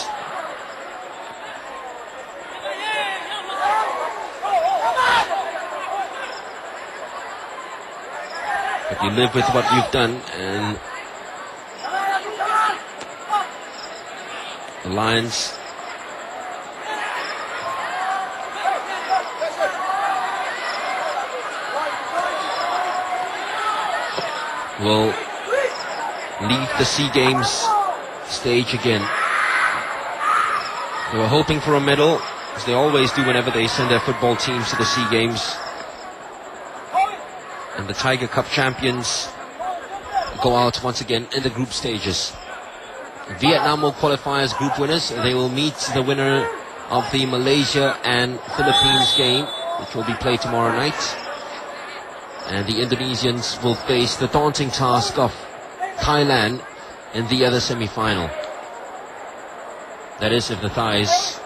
But you live with what you've done, and the Lions will leave the SEA Games stage again. They were hoping for a medal, as they always do whenever they send their football teams to the SEA Games. And the Tiger Cup champions go out once again in the group stages. Vietnam will qualify as group winners. They will meet the winner of the Malaysia and Philippines game, which will be played tomorrow night. And the Indonesians will face the daunting task of Thailand in the other semi-final. That is, if the Thais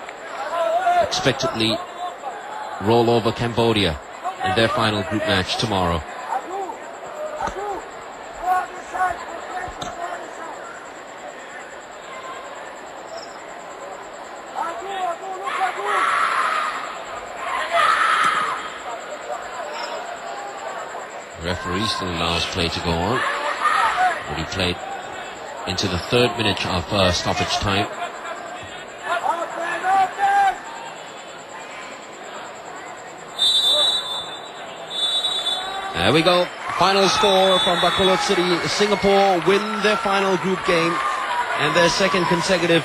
expectedly roll over Cambodia in their final group match tomorrow. The referee still allows play to go on, but he played into the 3rd minute of stoppage time. There we go. Final score from Bacolod City. Singapore win their final group game and their second consecutive.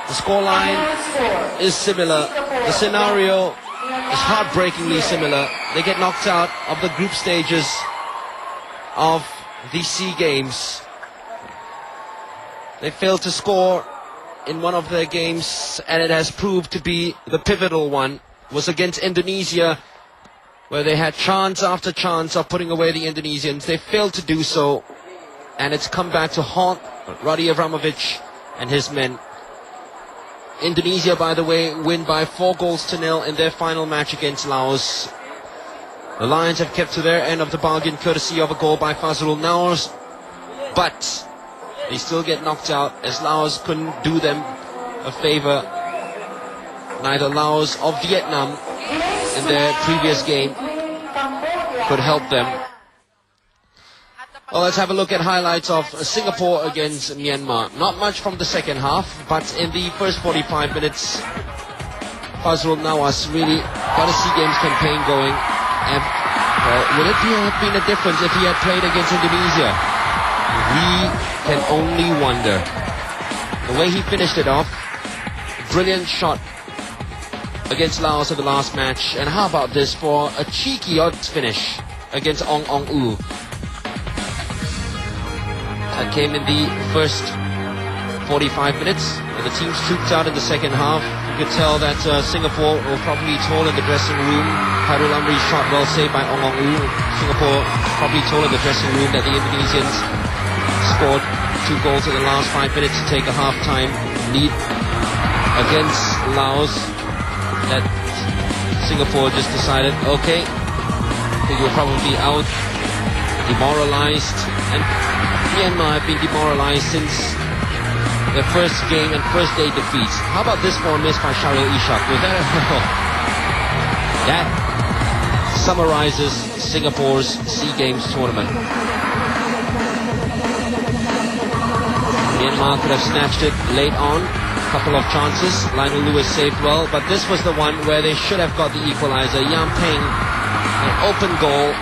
The scoreline is similar. The scenario is heartbreakingly similar. They get knocked out of the group stages of the SEA Games. They failed to score in one of their games, and it has proved to be the pivotal one. It was against Indonesia, where they had chance after chance of putting away the Indonesians. They failed to do so, and it's come back to haunt Radi Avramovic and his men. Indonesia, by the way, win by 4-0 in their final match against Laos. The Lions have kept to their end of the bargain courtesy of a goal by Fazrul Naurs, but they still get knocked out as Laos couldn't do them a favor. Neither Laos or Vietnam in their previous game could help them. Well, let's have a look at highlights of Singapore against Myanmar. Not much from the second half, but in the first 45 minutes, Fazrul Nawas really got a SEA Games campaign going. And would it have been a difference if he had played against Indonesia? We can only wonder. The way he finished it off, brilliant shot against Laos in the last match. And how about this for a cheeky odd finish against Ong Ong U? That came in the first 45 minutes. And the teams trooped out in the second half. You could tell that Singapore were probably told in the dressing room. Hairul Amri's shot well saved by Ong Ong U. Singapore probably told in the dressing room that the Indonesians scored 2 goals in the last 5 minutes to take a half-time lead against Laos. That Singapore just decided, okay, they were probably out, demoralized, and Myanmar have been demoralized since their first game and first day defeats. How about this for a miss by Shahril Ishak? Was that that summarizes Singapore's SEA Games tournament. Myanmar could have snatched it late on. Couple of chances. Lionel Lewis saved well, but this was the one where they should have got the equalizer. Yam Peng, an open goal,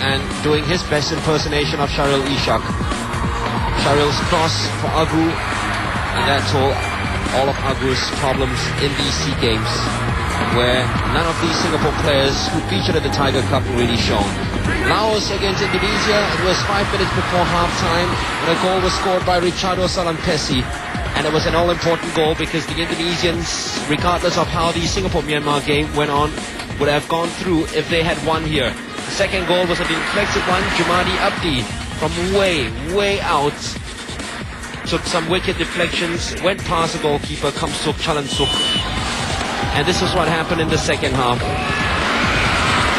and doing his best impersonation of Shahril Ishak. Shahril's cross for Agu, and that told all of Agu's problems in these SEA Games, where none of these Singapore players who featured at the Tiger Cup really shone. Laos against Indonesia, it was 5 minutes before half-time, and a goal was scored by Richardo Salampesi. And it was an all-important goal because the Indonesians, regardless of how the Singapore-Myanmar game went on, would have gone through if they had won here. The second goal was a deflected one. Jumadi Abdi from way out. Took some wicked deflections, went past the goalkeeper, Kamsuk Chalansuk. And this is what happened in the second half.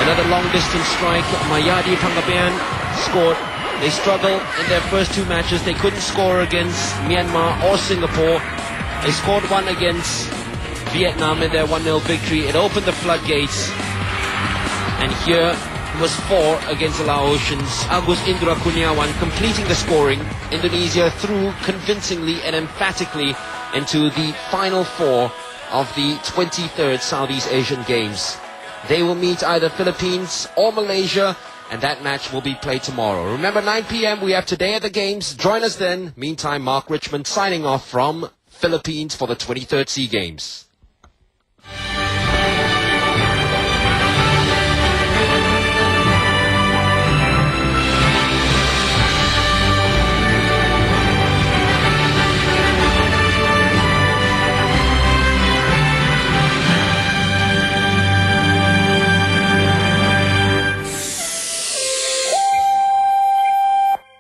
Another long distance strike, Mayadi Pangabean scored. They struggled in their first two matches. They couldn't score against Myanmar or Singapore. They scored one against Vietnam in their 1-0 victory. It opened the floodgates. And here was 4 against the Laotians. Agus Indra Kurniawan completing the scoring. Indonesia through convincingly and emphatically into the final 4 of the 23rd Southeast Asian Games. They will meet either Philippines or Malaysia, and that match will be played tomorrow. Remember, 9 p.m. we have Today at the Games. Join us then. Meantime, Mark Richmond signing off from Philippines for the 23rd SEA Games.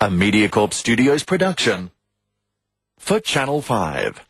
A Mediacorp Studios production for Channel 5.